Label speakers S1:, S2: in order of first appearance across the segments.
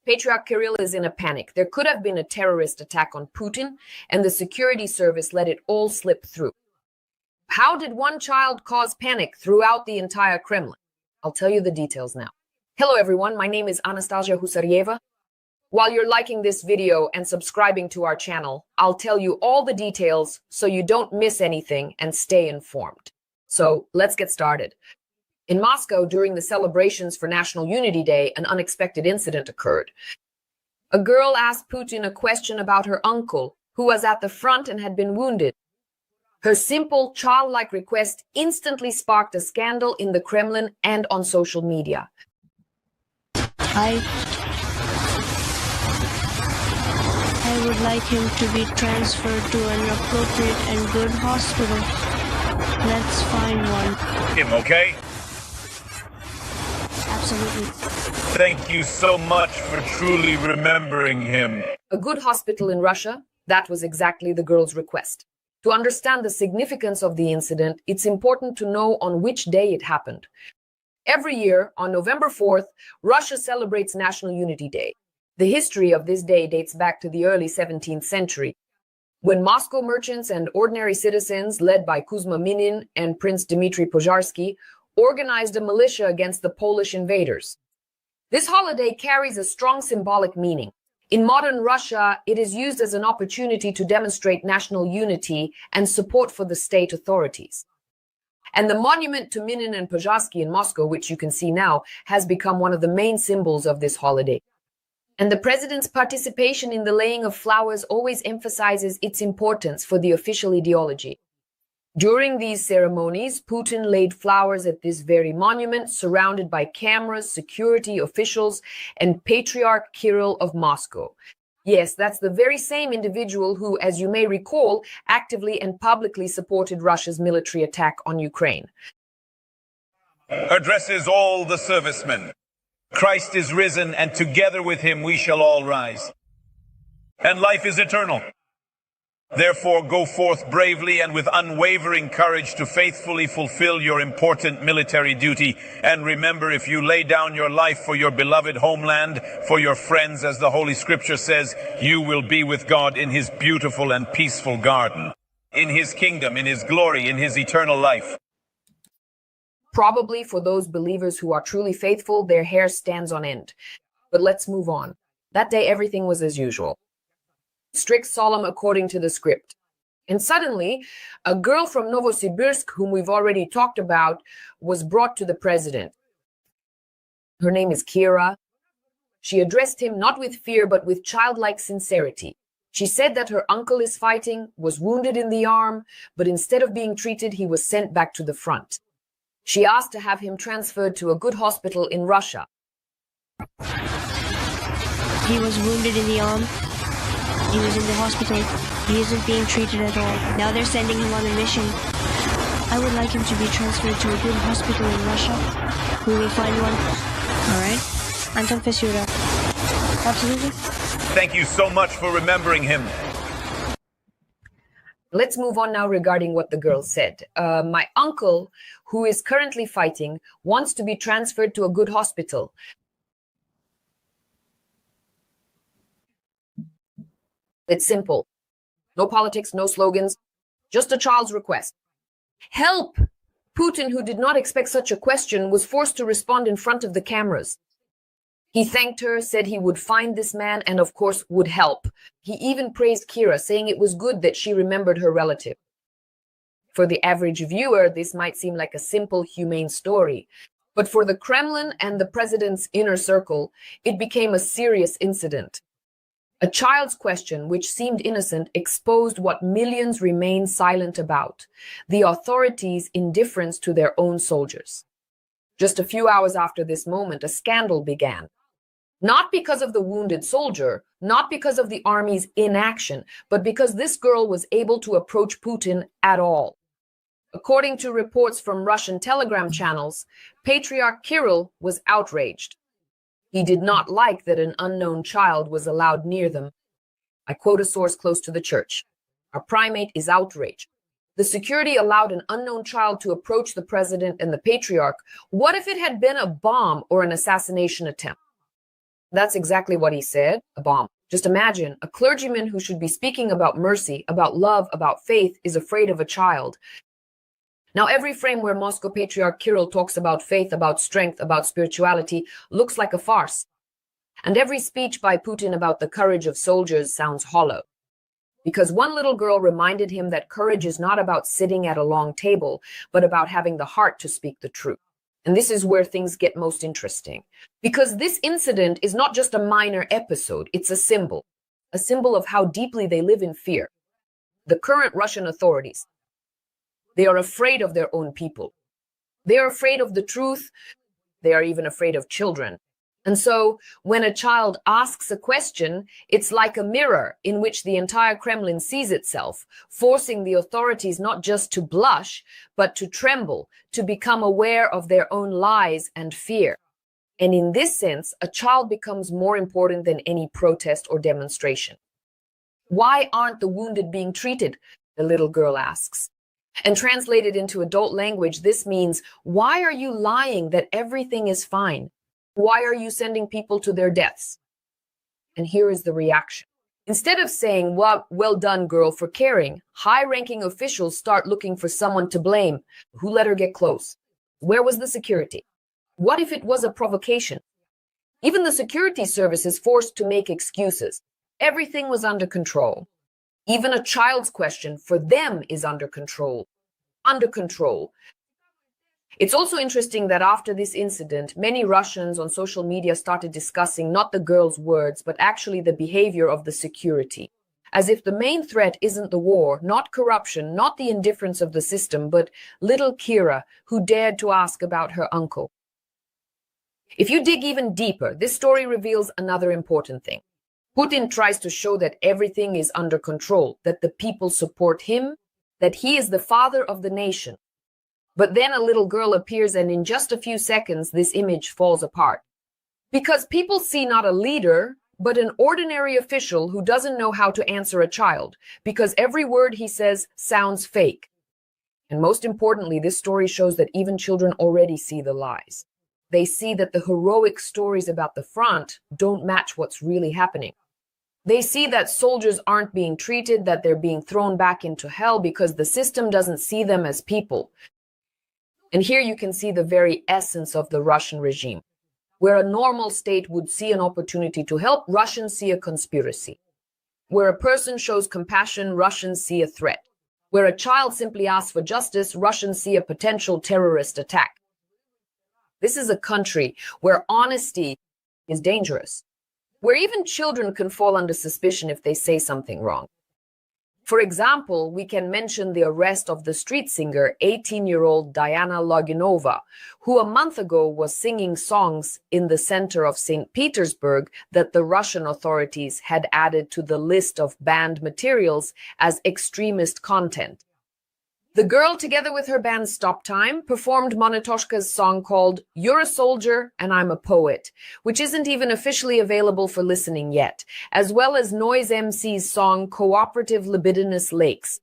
S1: Patriarch Kirill is in a panic. There could have been a terrorist attack on Putin, and the security service let it all slip through. How did one child cause panic throughout the entire Kremlin? I'll tell you the details now. Hello everyone, my name is Anastasia Husaryova. While you're liking this video and subscribing to our channel, I'll tell you all the details so you don't miss anything and stay informed. So let's get started. In Moscow, during the celebrations for National Unity Day, an unexpected incident occurred. A girl asked Putin a question about her uncle, who was at the front and had been wounded. Her simple, childlike request instantly sparked a scandal in the Kremlin and on social media.
S2: I would like him to be transferred to an appropriate and good hospital. Let's find one.
S3: Him, okay?
S2: Absolutely.
S3: Thank you so much for truly remembering him.
S1: A good hospital in Russia? That was exactly the girl's request. To understand the significance of the incident, it's important to know on which day it happened. Every year, on November 4th, Russia celebrates National Unity Day. The history of this day dates back to the early 17th century, when Moscow merchants and ordinary citizens, led by Kuzma Minin and Prince Dmitry Pozharsky, organized a militia against the Polish invaders. This holiday carries a strong symbolic meaning. In modern Russia, it is used as an opportunity to demonstrate national unity and support for the state authorities. And the monument to Minin and Pozharsky in Moscow, which you can see now, has become one of the main symbols of this holiday. And the president's participation in the laying of flowers always emphasizes its importance for the official ideology. During these ceremonies, Putin laid flowers at this very monument, surrounded by cameras, security officials, and Patriarch Kirill of Moscow. Yes, that's the very same individual who, as you may recall, actively and publicly supported Russia's military attack on Ukraine.
S3: Addresses all the servicemen. Christ is risen, and together with him we shall all rise. And life is eternal. Therefore, go forth bravely and with unwavering courage to faithfully fulfill your important military duty. And remember, if you lay down your life for your beloved homeland, for your friends, as the Holy Scripture says, you will be with God in his beautiful and peaceful garden, in his kingdom, in his glory, in his eternal life.
S1: Probably for those believers who are truly faithful, their hair stands on end. But let's move on. That day, everything was as usual. Strict, solemn, according to the script. And suddenly, a girl from Novosibirsk, whom we've already talked about, was brought to the president. Her name is Kira. She addressed him not with fear, but with childlike sincerity. She said that her uncle is fighting, was wounded in the arm, but instead of being treated, he was sent back to the front. She asked to have him transferred to a good hospital in Russia.
S2: He was wounded in the arm. He was in the hospital. He isn't being treated at all. Now they're sending him on a mission. I would like him to be transferred to a good hospital in Russia. We will find one. All right? Anton Fesyura. Absolutely.
S3: Thank you so much for remembering him.
S1: Let's move on now regarding what the girl said. My uncle, who is currently fighting, wants to be transferred to a good hospital. It's simple. No politics, no slogans, just a child's request. Help! Putin, who did not expect such a question, was forced to respond in front of the cameras. He thanked her, said he would find this man, and of course would help. He even praised Kira, saying it was good that she remembered her relative. For the average viewer, this might seem like a simple, humane story. But for the Kremlin and the president's inner circle, it became a serious incident. A child's question, which seemed innocent, exposed what millions remain silent about: the authorities' indifference to their own soldiers. Just a few hours after this moment, a scandal began. Not because of the wounded soldier, not because of the army's inaction, but because this girl was able to approach Putin at all. According to reports from Russian Telegram channels, Patriarch Kirill was outraged. He did not like that an unknown child was allowed near them. I quote a source close to the church. Our primate is outraged. The security allowed an unknown child to approach the president and the patriarch. What if it had been a bomb or an assassination attempt? That's exactly what he said, a bomb. Just imagine a clergyman who should be speaking about mercy, about love, about faith, is afraid of a child. Now, every frame where Moscow Patriarch Kirill talks about faith, about strength, about spirituality, looks like a farce. And every speech by Putin about the courage of soldiers sounds hollow. Because one little girl reminded him that courage is not about sitting at a long table, but about having the heart to speak the truth. And this is where things get most interesting. Because this incident is not just a minor episode, it's a symbol of how deeply they live in fear. The current Russian authorities, they are afraid of their own people. They are afraid of the truth. They are even afraid of children. And so when a child asks a question, it's like a mirror in which the entire Kremlin sees itself, forcing the authorities not just to blush, but to tremble, to become aware of their own lies and fear. And in this sense, a child becomes more important than any protest or demonstration. Why aren't the wounded being treated? The little girl asks. And translated into adult language, this means, why are you lying that everything is fine? Why are you sending people to their deaths? And here is the reaction. Instead of saying, well done, girl, for caring, high-ranking officials start looking for someone to blame. Who let her get close? Where was the security? What if it was a provocation? Even the security service is forced to make excuses. Everything was under control. Even a child's question for them is under control. Under control. It's also interesting that after this incident, many Russians on social media started discussing not the girl's words, but actually the behavior of the security. As if the main threat isn't the war, not corruption, not the indifference of the system, but little Kira, who dared to ask about her uncle. If you dig even deeper, this story reveals another important thing. Putin tries to show that everything is under control, that the people support him, that he is the father of the nation. But then a little girl appears, and in just a few seconds, this image falls apart. Because people see not a leader, but an ordinary official who doesn't know how to answer a child, because every word he says sounds fake. And most importantly, this story shows that even children already see the lies. They see that the heroic stories about the front don't match what's really happening. They see that soldiers aren't being treated, that they're being thrown back into hell because the system doesn't see them as people. And here you can see the very essence of the Russian regime. Where a normal state would see an opportunity to help, Russians see a conspiracy. Where a person shows compassion, Russians see a threat. Where a child simply asks for justice, Russians see a potential terrorist attack. This is a country where honesty is dangerous. Where even children can fall under suspicion if they say something wrong. For example, we can mention the arrest of the street singer, 18-year-old Diana Loginova, who a month ago was singing songs in the center of St. Petersburg that the Russian authorities had added to the list of banned materials as extremist content. The girl, together with her band Stop Time, performed Monetoshka's song called You're a Soldier and I'm a Poet, which isn't even officially available for listening yet, as well as Noise MC's song Cooperative Libidinous Lakes.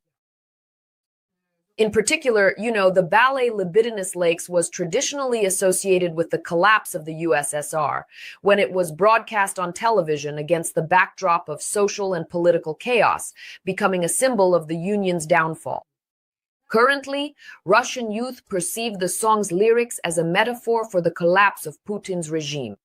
S1: In particular, the ballet Libidinous Lakes was traditionally associated with the collapse of the USSR, when it was broadcast on television against the backdrop of social and political chaos, becoming a symbol of the Union's downfall. Currently, Russian youth perceive the song's lyrics as a metaphor for the collapse of Putin's regime.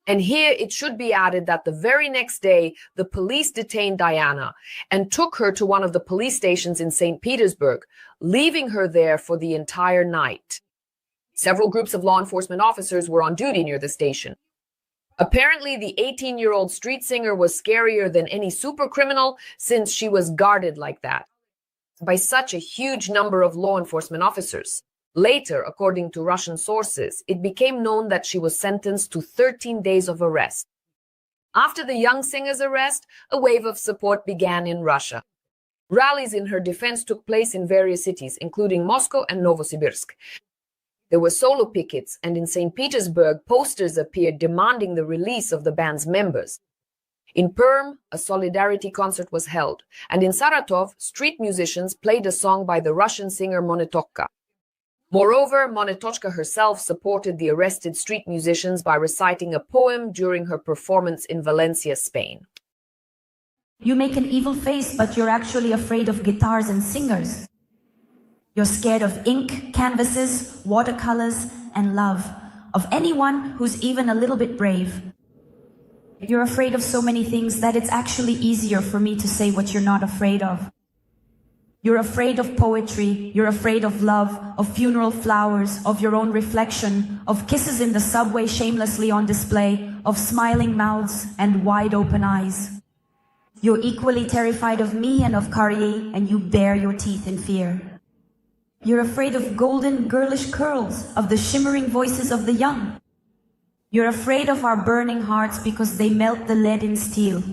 S1: And here it should be added that the very next day, the police detained Diana and took her to one of the police stations in St. Petersburg, leaving her there for the entire night. Several groups of law enforcement officers were on duty near the station. Apparently, the 18-year-old street singer was scarier than any supercriminal since she was guarded like that by such a huge number of law enforcement officers. Later, according to Russian sources, it became known that she was sentenced to 13 days of arrest. After the young singer's arrest, a wave of support began in Russia. Rallies in her defense took place in various cities, including Moscow and Novosibirsk. There were solo pickets, and in St. Petersburg, posters appeared demanding the release of the band's members. In Perm, a solidarity concert was held, and in Saratov, street musicians played a song by the Russian singer Monetokka. Moreover, Monetochka herself supported the arrested street musicians by reciting a poem during her performance in Valencia, Spain.
S4: You make an evil face, but you're actually afraid of guitars and singers. You're scared of ink, canvases, watercolors, and love, of anyone who's even a little bit brave. You're afraid of so many things that it's actually easier for me to say what you're not afraid of. You're afraid of poetry, you're afraid of love, of funeral flowers, of your own reflection, of kisses in the subway shamelessly on display, of smiling mouths and wide open eyes. You're equally terrified of me and of Carrier, and you bare your teeth in fear. You're afraid of golden, girlish curls, of the shimmering voices of the young. You're afraid of our burning hearts because they melt the lead in steel.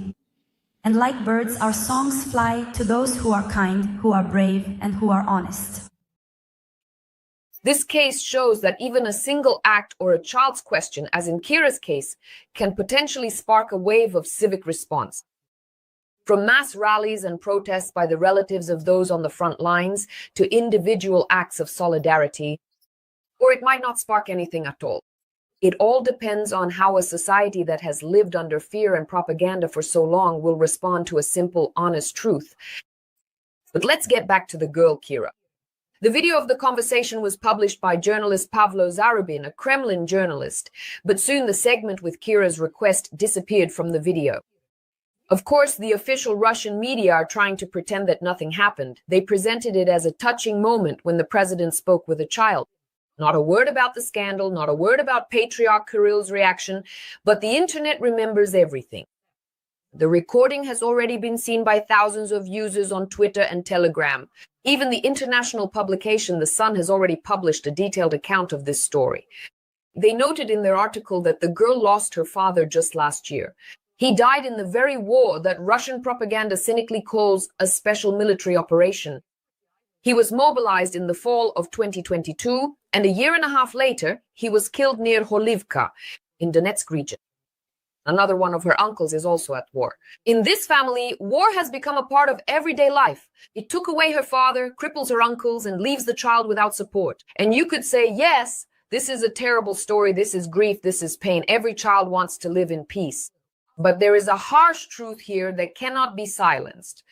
S4: And like birds, our songs fly to those who are kind, who are brave, and who are honest.
S1: This case shows that even a single act or a child's question, as in Kira's case, can potentially spark a wave of civic response. From mass rallies and protests by the relatives of those on the front lines to individual acts of solidarity, or it might not spark anything at all. It all depends on how a society that has lived under fear and propaganda for so long will respond to a simple, honest truth. But let's get back to the girl Kira. The video of the conversation was published by journalist Pavlo Zarubin, a Kremlin journalist, but soon the segment with Kira's request disappeared from the video. Of course, the official Russian media are trying to pretend that nothing happened. They presented it as a touching moment when the president spoke with a child. Not a word about the scandal, not a word about Patriarch Kirill's reaction, but the internet remembers everything. The recording has already been seen by thousands of users on Twitter and Telegram. Even the international publication The Sun has already published a detailed account of this story. They noted in their article that the girl lost her father just last year. He died in the very war that Russian propaganda cynically calls a special military operation. He was mobilized in the fall of 2022, and a year and a half later, he was killed near Holivka in Donetsk region. Another one of her uncles is also at war. In this family, war has become a part of everyday life. It took away her father, cripples her uncles, and leaves the child without support. And you could say, yes, this is a terrible story, this is grief, this is pain. Every child wants to live in peace. But there is a harsh truth here that cannot be silenced,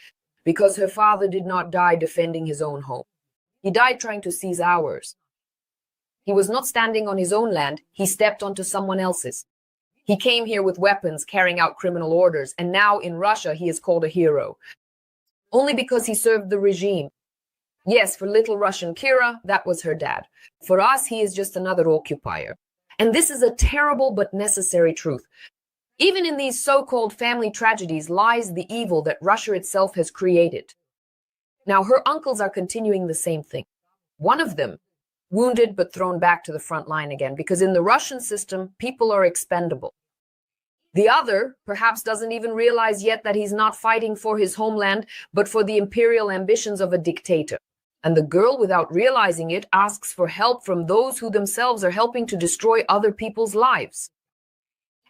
S1: because her father did not die defending his own home. He died trying to seize ours. He was not standing on his own land, he stepped onto someone else's. He came here with weapons, carrying out criminal orders, and now in Russia he is called a hero. Only because he served the regime. Yes, for little Russian Kira, that was her dad. For us, he is just another occupier. And this is a terrible but necessary truth. Even in these so-called family tragedies lies the evil that Russia itself has created. Now, her uncles are continuing the same thing. One of them, wounded but thrown back to the front line again, because in the Russian system, people are expendable. The other perhaps doesn't even realize yet that he's not fighting for his homeland, but for the imperial ambitions of a dictator. And the girl, without realizing it, asks for help from those who themselves are helping to destroy other people's lives.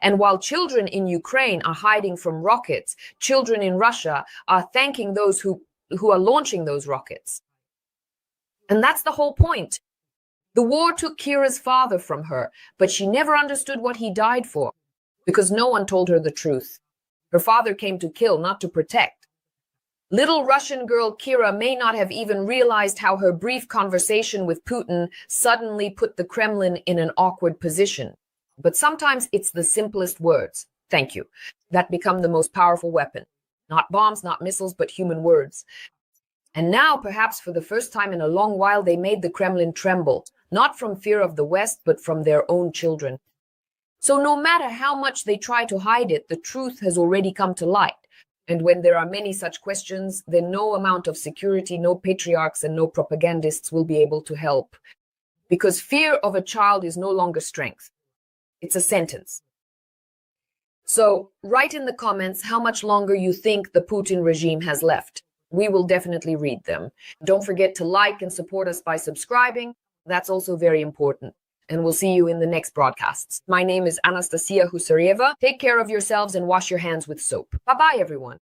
S1: And while children in Ukraine are hiding from rockets, children in Russia are thanking those who are launching those rockets. And that's the whole point. The war took Kira's father from her, but she never understood what he died for, because no one told her the truth. Her father came to kill, not to protect. Little Russian girl Kira may not have even realized how her brief conversation with Putin suddenly put the Kremlin in an awkward position. But sometimes it's the simplest words, thank you, that become the most powerful weapon. Not bombs, not missiles, but human words. And now, perhaps for the first time in a long while, they made the Kremlin tremble, not from fear of the West, but from their own children. So no matter how much they try to hide it, the truth has already come to light. And when there are many such questions, then no amount of security, no patriarchs, and no propagandists will be able to help. Because fear of a child is no longer strength. It's a sentence. So write in the comments how much longer you think the Putin regime has left. We will definitely read them. Don't forget to like and support us by subscribing. That's also very important. And we'll see you in the next broadcasts. My name is Anastasia Husaryova. Take care of yourselves and wash your hands with soap. Bye-bye, everyone.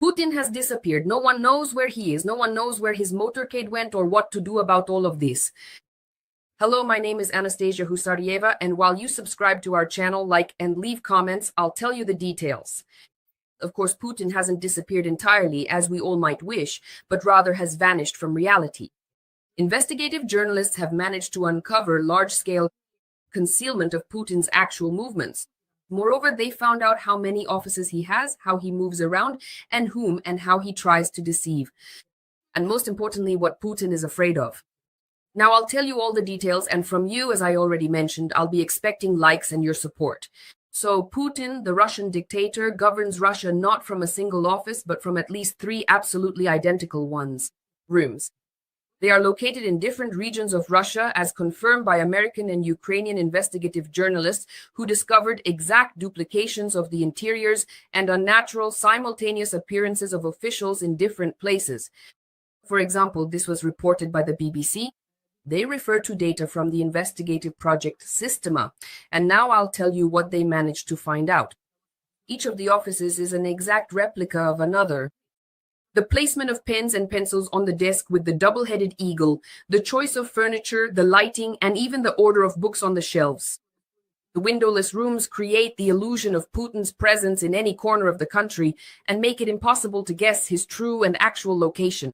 S1: Putin has disappeared. No one knows where he is. No one knows where his motorcade went or what to do about all of this. Hello, my name is Anastasia Husaryova, and while you subscribe to our channel, like, and leave comments, I'll tell you the details. Of course, Putin hasn't disappeared entirely, as we all might wish, but rather has vanished from reality. Investigative journalists have managed to uncover large-scale concealment of Putin's actual movements. Moreover, they found out how many offices he has, how he moves around, and whom and how he tries to deceive. And most importantly, what Putin is afraid of. Now, I'll tell you all the details, and from you, as I already mentioned, I'll be expecting likes and your support. So, Putin, the Russian dictator, governs Russia not from a single office, but from at least 3 absolutely identical rooms. They are located in different regions of Russia, as confirmed by American and Ukrainian investigative journalists who discovered exact duplications of the interiors and unnatural simultaneous appearances of officials in different places. For example, this was reported by the BBC. They refer to data from the investigative project Systema, and now I'll tell you what they managed to find out. Each of the offices is an exact replica of another. The placement of pens and pencils on the desk with the double-headed eagle, the choice of furniture, the lighting, and even the order of books on the shelves. The windowless rooms create the illusion of Putin's presence in any corner of the country and make it impossible to guess his true and actual location.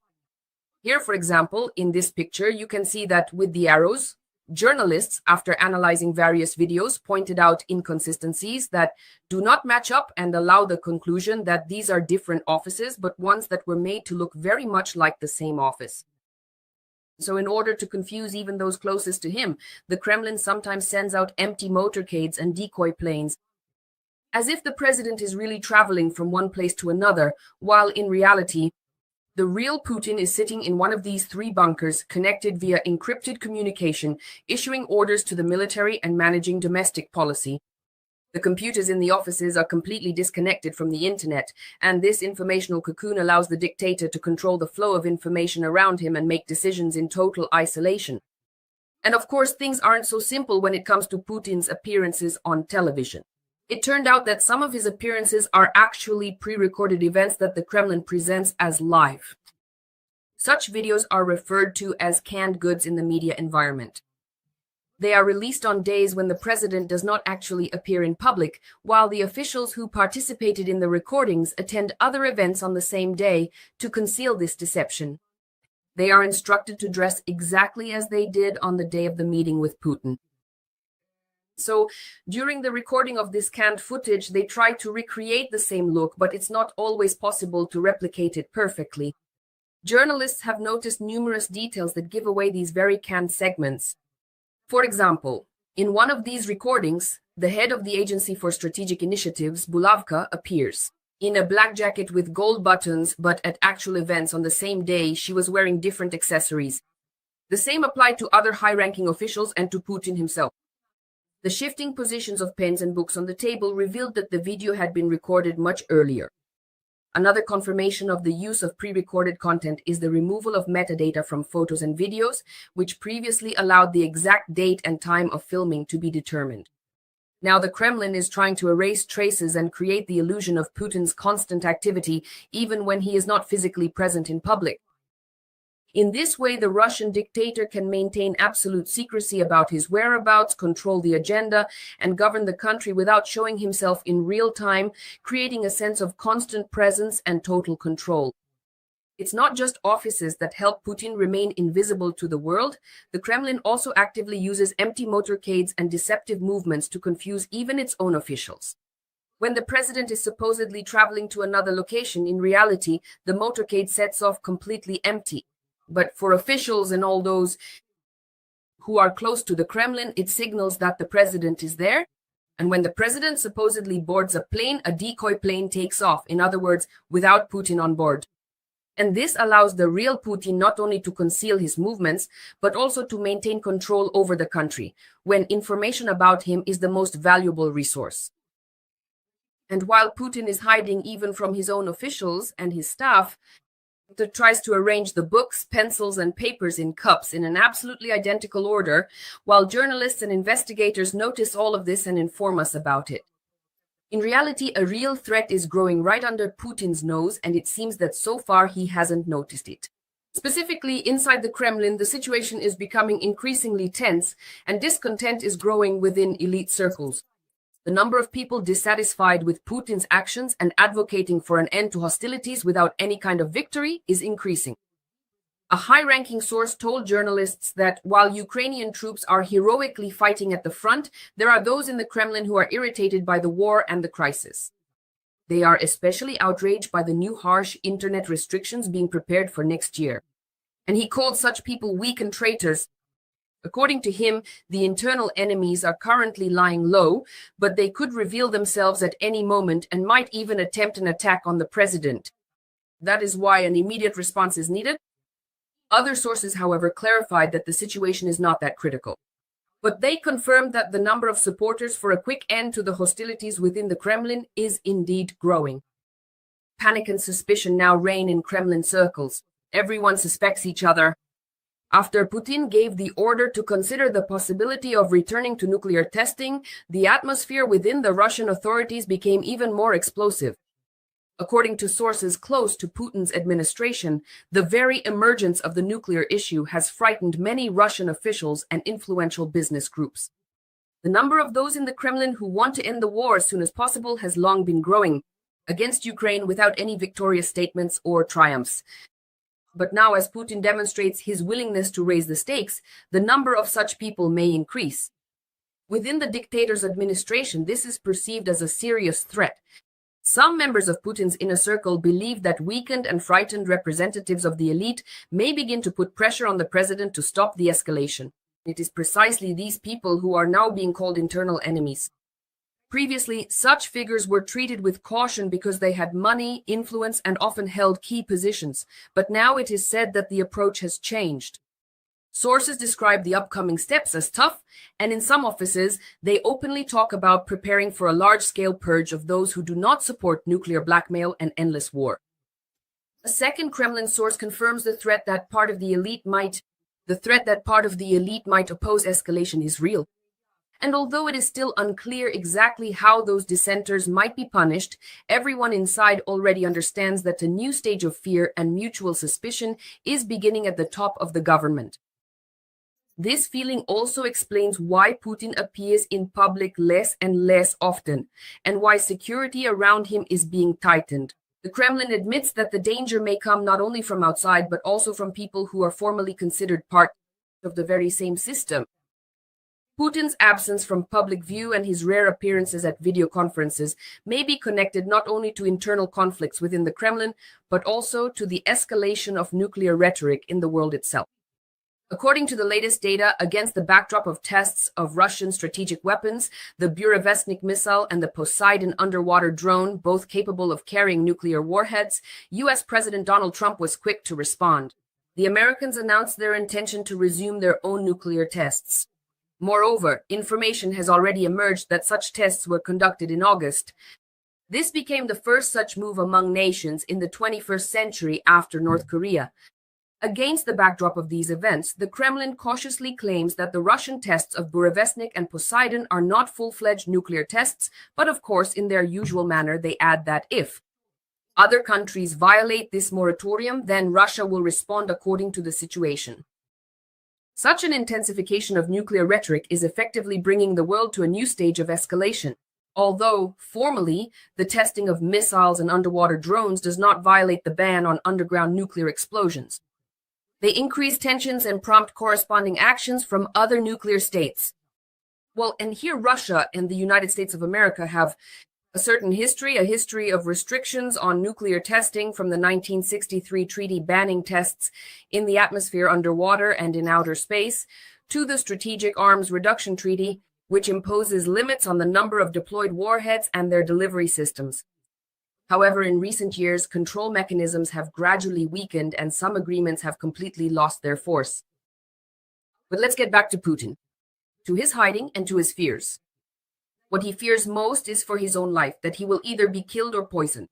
S1: Here, for example, in this picture, you can see that with the arrows, journalists, after analyzing various videos, pointed out inconsistencies that do not match up and allow the conclusion that these are different offices, but ones that were made to look very much like the same office. So in order to confuse even those closest to him, the Kremlin sometimes sends out empty motorcades and decoy planes, as if the president is really traveling from one place to another, while in reality, the real Putin is sitting in one of these 3 bunkers connected via encrypted communication, issuing orders to the military and managing domestic policy. The computers in the offices are completely disconnected from the internet, and this informational cocoon allows the dictator to control the flow of information around him and make decisions in total isolation. And of course, things aren't so simple when it comes to Putin's appearances on television. It turned out that some of his appearances are actually pre-recorded events that the Kremlin presents as live. Such videos are referred to as canned goods in the media environment. They are released on days when the president does not actually appear in public, while the officials who participated in the recordings attend other events on the same day to conceal this deception. They are instructed to dress exactly as they did on the day of the meeting with Putin. So, during the recording of this canned footage, they try to recreate the same look, but it's not always possible to replicate it perfectly. Journalists have noticed numerous details that give away these very canned segments. For example, in one of these recordings, the head of the Agency for Strategic Initiatives, Bulavka, appears. In a black jacket with gold buttons, but at actual events on the same day, she was wearing different accessories. The same applied to other high-ranking officials and to Putin himself. The shifting positions of pens and books on the table revealed that the video had been recorded much earlier. Another confirmation of the use of pre-recorded content is the removal of metadata from photos and videos, which previously allowed the exact date and time of filming to be determined. Now the Kremlin is trying to erase traces and create the illusion of Putin's constant activity, even when he is not physically present in public. In this way, the Russian dictator can maintain absolute secrecy about his whereabouts, control the agenda, and govern the country without showing himself in real time, creating a sense of constant presence and total control. It's not just offices that help Putin remain invisible to the world. The Kremlin also actively uses empty motorcades and deceptive movements to confuse even its own officials. When the president is supposedly traveling to another location, in reality, the motorcade sets off completely empty. But for officials and all those who are close to the Kremlin, it signals that the president is there. And when the president supposedly boards a plane, a decoy plane takes off, in other words, without Putin on board. And this allows the real Putin not only to conceal his movements, but also to maintain control over the country, when information about him is the most valuable resource. And while Putin is hiding even from his own officials and his staff, that tries to arrange the books, pencils, and papers in cups in an absolutely identical order, while journalists and investigators notice all of this and inform us about it. In reality, a real threat is growing right under Putin's nose, and it seems that so far he hasn't noticed it. Specifically, inside the Kremlin, the situation is becoming increasingly tense, and discontent is growing within elite circles. The number of people dissatisfied with Putin's actions and advocating for an end to hostilities without any kind of victory is increasing. A high-ranking source told journalists that while Ukrainian troops are heroically fighting at the front, there are those in the Kremlin who are irritated by the war and the crisis. They are especially outraged by the new harsh internet restrictions being prepared for next year. And he called such people weak and traitors. According to him, the internal enemies are currently lying low, but they could reveal themselves at any moment and might even attempt an attack on the president. That is why an immediate response is needed. Other sources, however, clarified that the situation is not that critical. But they confirmed that the number of supporters for a quick end to the hostilities within the Kremlin is indeed growing. Panic and suspicion now reign in Kremlin circles. Everyone suspects each other. After Putin gave the order to consider the possibility of returning to nuclear testing, the atmosphere within the Russian authorities became even more explosive. According to sources close to Putin's administration, the very emergence of the nuclear issue has frightened many Russian officials and influential business groups. The number of those in the Kremlin who want to end the war as soon as possible has long been growing against Ukraine without any victorious statements or triumphs. But now, as Putin demonstrates his willingness to raise the stakes, the number of such people may increase. Within the dictator's administration, this is perceived as a serious threat. Some members of Putin's inner circle believe that weakened and frightened representatives of the elite may begin to put pressure on the president to stop the escalation. It is precisely these people who are now being called internal enemies. Previously, such figures were treated with caution because they had money, influence, and often held key positions, but now it is said that the approach has changed. Sources describe the upcoming steps as tough, and in some offices, they openly talk about preparing for a large-scale purge of those who do not support nuclear blackmail and endless war. A second Kremlin source confirms the threat that part of the elite might oppose escalation is real. And although it is still unclear exactly how those dissenters might be punished, everyone inside already understands that a new stage of fear and mutual suspicion is beginning at the top of the government. This feeling also explains why Putin appears in public less and less often, and why security around him is being tightened. The Kremlin admits that the danger may come not only from outside, but also from people who are formally considered part of the very same system. Putin's absence from public view and his rare appearances at video conferences may be connected not only to internal conflicts within the Kremlin, but also to the escalation of nuclear rhetoric in the world itself. According to the latest data, against the backdrop of tests of Russian strategic weapons, the Burevestnik missile and the Poseidon underwater drone, both capable of carrying nuclear warheads, US President Donald Trump was quick to respond. The Americans announced their intention to resume their own nuclear tests. Moreover, information has already emerged that such tests were conducted in August. This became the first such move among nations in the 21st century after North Korea. Against the backdrop of these events, the Kremlin cautiously claims that the Russian tests of Burevestnik and Poseidon are not full-fledged nuclear tests, but of course, in their usual manner, they add that if other countries violate this moratorium, then Russia will respond according to the situation. Such an intensification of nuclear rhetoric is effectively bringing the world to a new stage of escalation. Although, formally, the testing of missiles and underwater drones does not violate the ban on underground nuclear explosions. They increase tensions and prompt corresponding actions from other nuclear states. Well, and here Russia and the United States of America have a certain history, a history of restrictions on nuclear testing from the 1963 treaty banning tests in the atmosphere underwater and in outer space, to the Strategic Arms Reduction Treaty, which imposes limits on the number of deployed warheads and their delivery systems. However, in recent years, control mechanisms have gradually weakened and some agreements have completely lost their force. But let's get back to Putin, to his hiding and to his fears. What he fears most is for his own life, that he will either be killed or poisoned.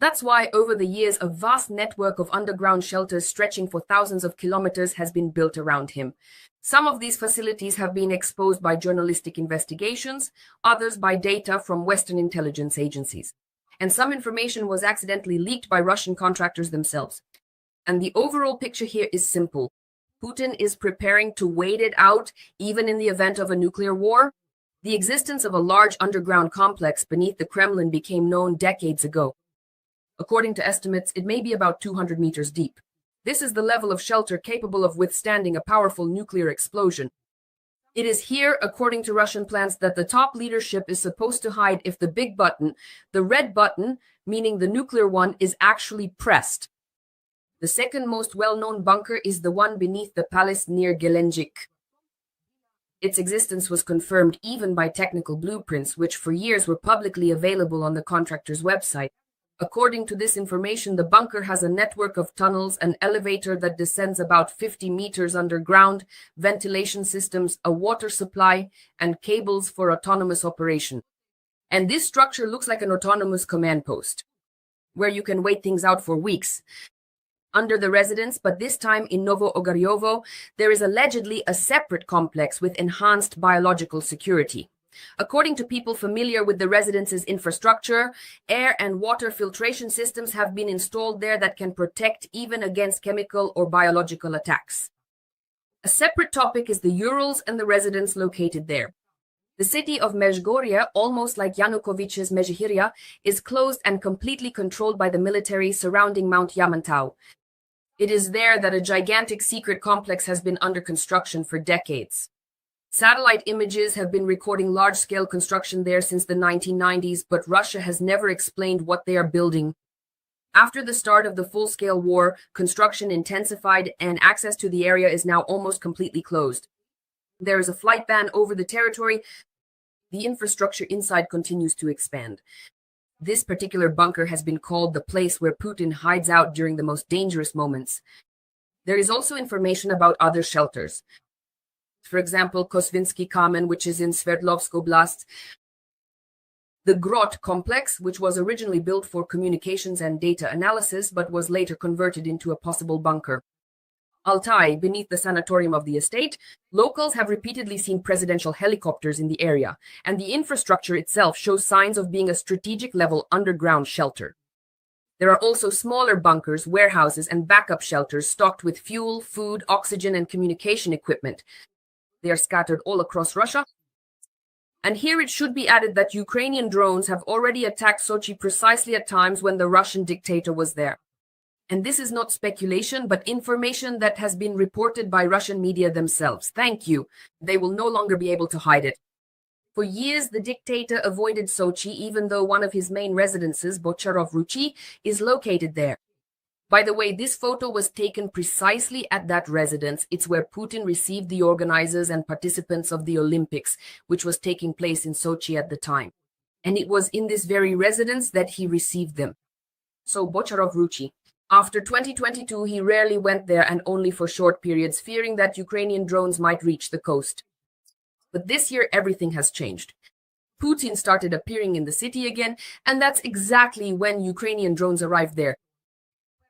S1: That's why over the years a vast network of underground shelters stretching for thousands of kilometers has been built around him. Some of these facilities have been exposed by journalistic investigations, others by data from Western intelligence agencies. And some information was accidentally leaked by Russian contractors themselves. And the overall picture here is simple. Putin is preparing to wait it out even in the event of a nuclear war. The existence of a large underground complex beneath the Kremlin became known decades ago. According to estimates, it may be about 200 meters deep. This is the level of shelter capable of withstanding a powerful nuclear explosion. It is here, according to Russian plans, that the top leadership is supposed to hide if the big button, the red button, meaning the nuclear one, is actually pressed. The second most well-known bunker is the one beneath the palace near Gelendzhik. Its existence was confirmed even by technical blueprints, which for years were publicly available on the contractor's website. According to this information, the bunker has a network of tunnels, an elevator that descends about 50 meters underground, ventilation systems, a water supply, and cables for autonomous operation. And this structure looks like an autonomous command post, where you can wait things out for weeks. Under the residence, but this time in Novo Ogaryovo, there is allegedly a separate complex with enhanced biological security. According to people familiar with the residence's infrastructure, air and water filtration systems have been installed there that can protect even against chemical or biological attacks. A separate topic is the Urals and the residence located there. The city of Mezhgorye, almost like Yanukovych's Mezhihiria, is closed and completely controlled by the military surrounding Mount Yamantau. It is there that a gigantic secret complex has been under construction for decades. Satellite images have been recording large-scale construction there since the 1990s, but Russia has never explained what they are building. After the start of the full-scale war, construction intensified and access to the area is now almost completely closed. There is a flight ban over the territory. The infrastructure inside continues to expand. This particular bunker has been called the place where Putin hides out during the most dangerous moments. There is also information about other shelters. For example, Kosvinsky Kamen, which is in Sverdlovsk Oblast. The Grot complex, which was originally built for communications and data analysis, but was later converted into a possible bunker. Altai, beneath the sanatorium of the estate, locals have repeatedly seen presidential helicopters in the area, and the infrastructure itself shows signs of being a strategic-level underground shelter. There are also smaller bunkers, warehouses, and backup shelters stocked with fuel, food, oxygen, and communication equipment. They are scattered all across Russia. And here it should be added that Ukrainian drones have already attacked Sochi precisely at times when the Russian dictator was there. And this is not speculation, but information that has been reported by Russian media themselves. Thank you. They will no longer be able to hide it. For years, the dictator avoided Sochi, even though one of his main residences, Bocharov Ruchi, is located there. By the way, this photo was taken precisely at that residence. It's where Putin received the organizers and participants of the Olympics, which was taking place in Sochi at the time. And it was in this very residence that he received them. So, Bocharov Ruchi. After 2022, he rarely went there and only for short periods, fearing that Ukrainian drones might reach the coast. But this year, everything has changed. Putin started appearing in the city again, and that's exactly when Ukrainian drones arrived there.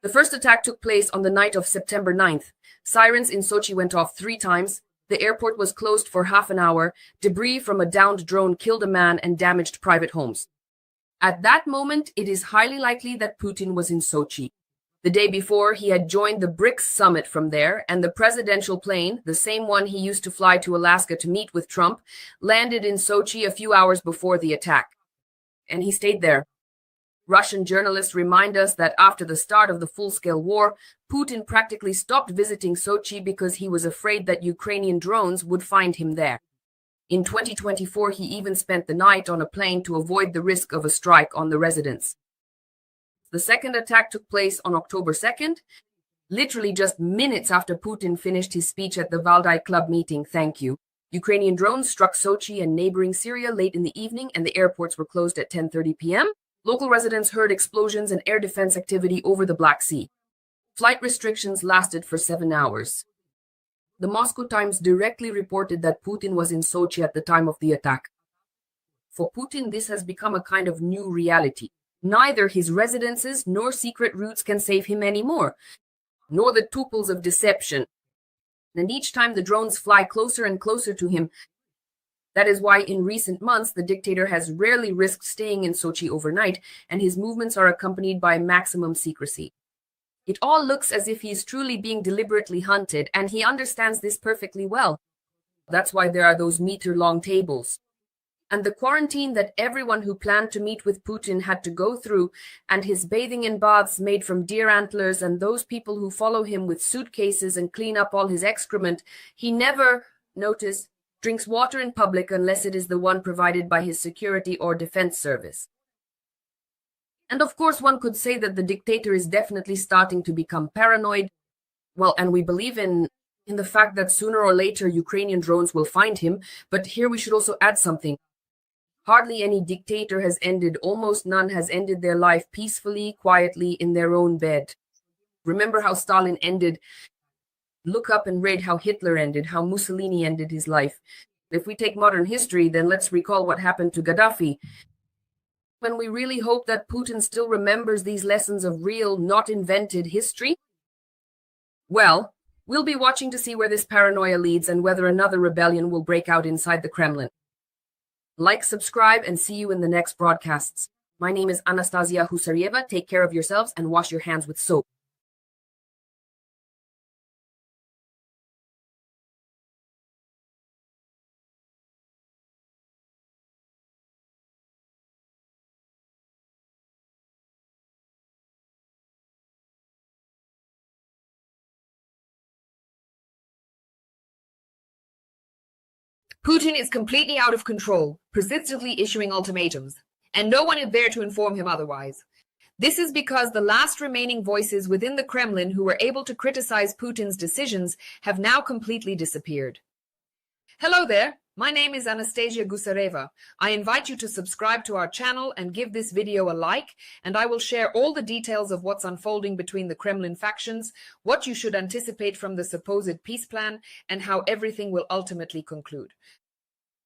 S1: The first attack took place on the night of September 9th. Sirens in Sochi went off 3 times. The airport was closed for half an hour. Debris from a downed drone killed a man and damaged private homes. At that moment, it is highly likely that Putin was in Sochi. The day before, he had joined the BRICS summit from there, and the presidential plane, the same one he used to fly to Alaska to meet with Trump, landed in Sochi a few hours before the attack. And he stayed there. Russian journalists remind us that after the start of the full-scale war, Putin practically stopped visiting Sochi because he was afraid that Ukrainian drones would find him there. In 2024, he even spent the night on a plane to avoid the risk of a strike on the residence. The second attack took place on October 2nd, literally just minutes after Putin finished his speech at the Valdai Club meeting. Thank you. Ukrainian drones struck Sochi and neighboring Syria late in the evening, and the airports were closed at 10:30 p.m. Local residents heard explosions and air defense activity over the Black Sea. Flight restrictions lasted for 7 hours. The Moscow Times directly reported that Putin was in Sochi at the time of the attack. For Putin, this has become a kind of new reality. Neither his residences nor secret routes can save him anymore, nor the tuples of deception. And each time the drones fly closer and closer to him. That is why in recent months the dictator has rarely risked staying in Sochi overnight, and his movements are accompanied by maximum secrecy. It all looks as if he is truly being deliberately hunted, and he understands this perfectly well. That's why there are those meter-long tables. And the quarantine that everyone who planned to meet with Putin had to go through, and his bathing in baths made from deer antlers, and those people who follow him with suitcases and clean up all his excrement, he never, notice, drinks water in public unless it is the one provided by his security or defense service. And of course, one could say that the dictator is definitely starting to become paranoid. Well, and we believe in the fact that sooner or later Ukrainian drones will find him, but here we should also add something. Hardly any dictator has ended, almost none has ended their life peacefully, quietly, in their own bed. Remember how Stalin ended. Look up and read how Hitler ended, how Mussolini ended his life. If we take modern history, then let's recall what happened to Gaddafi. When we really hope that Putin still remembers these lessons of real, not invented history? Well, we'll be watching to see where this paranoia leads and whether another rebellion will break out inside the Kremlin. Like, subscribe, and see you in the next broadcasts. My name is Anastasia Husaryova. Take care of yourselves and wash your hands with soap. Putin is completely out of control, persistently issuing ultimatums, and no one is there to inform him otherwise. This is because the last remaining voices within the Kremlin who were able to criticize Putin's decisions have now completely disappeared. Hello there, my name is Anastasia Husaryova. I invite you to subscribe to our channel and give this video a like, and I will share all the details of what's unfolding between the Kremlin factions, what you should anticipate from the supposed peace plan, and how everything will ultimately conclude.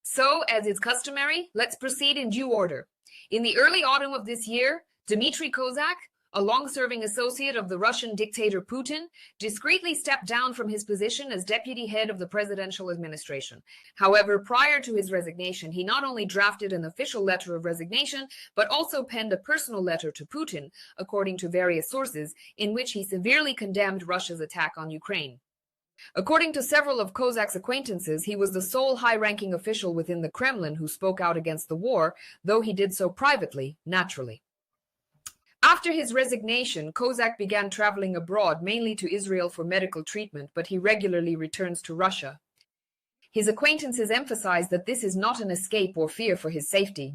S1: So, as is customary, let's proceed in due order. In the early autumn of this year, Dmitry Kozak, a long-serving associate of the Russian dictator Putin, discreetly stepped down from his position as deputy head of the presidential administration. However, prior to his resignation, he not only drafted an official letter of resignation, but also penned a personal letter to Putin, according to various sources, in which he severely condemned Russia's attack on Ukraine. According to several of Kozak's acquaintances, he was the sole high-ranking official within the Kremlin who spoke out against the war, though he did so privately, naturally. After his resignation, Kozak began traveling abroad, mainly to Israel for medical treatment, but he regularly returns to Russia. His acquaintances emphasize that this is not an escape or fear for his safety.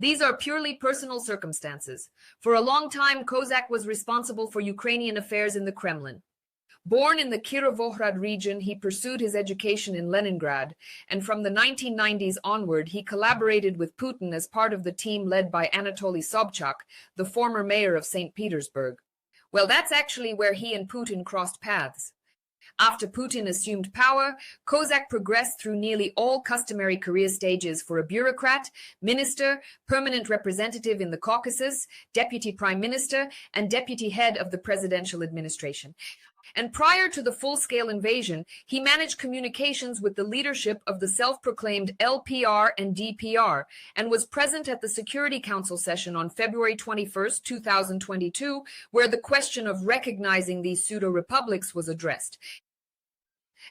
S1: These are purely personal circumstances. For a long time, Kozak was responsible for Ukrainian affairs in the Kremlin. Born in the Kirovohrad region, he pursued his education in Leningrad, and from the 1990s onward, he collaborated with Putin as part of the team led by Anatoly Sobchak, the former mayor of St. Petersburg. Well, that's actually where he and Putin crossed paths. After Putin assumed power, Kozak progressed through nearly all customary career stages for a bureaucrat, minister, permanent representative in the Caucasus, deputy prime minister, and deputy head of the presidential administration. And prior to the full-scale invasion, he managed communications with the leadership of the self-proclaimed LPR and DPR, and was present at the Security Council session on February 21, 2022, where the question of recognizing these pseudo-republics was addressed.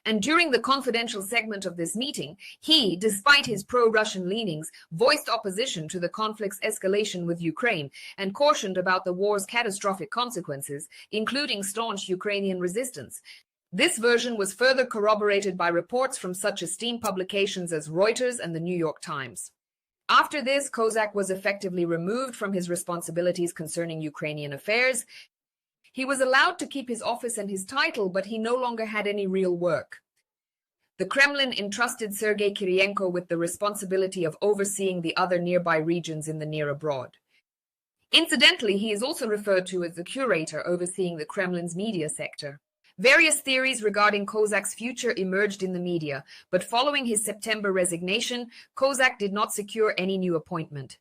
S1: And during the confidential segment of this meeting, he, despite his pro-Russian leanings, voiced opposition to the conflict's escalation with Ukraine and cautioned about the war's catastrophic consequences, including staunch Ukrainian resistance. This version was further corroborated by reports from such esteemed publications as Reuters and the New York Times. After this, Kozak was effectively removed from his responsibilities concerning Ukrainian affairs. He was allowed to keep his office and his title, but he no longer had any real work. The Kremlin entrusted Sergei Kiriyenko with the responsibility of overseeing the other nearby regions in the near abroad. Incidentally, he is also referred to as the curator overseeing the Kremlin's media sector. Various theories regarding Kozak's future emerged in the media, but following his September resignation, Kozak did not secure any new appointment.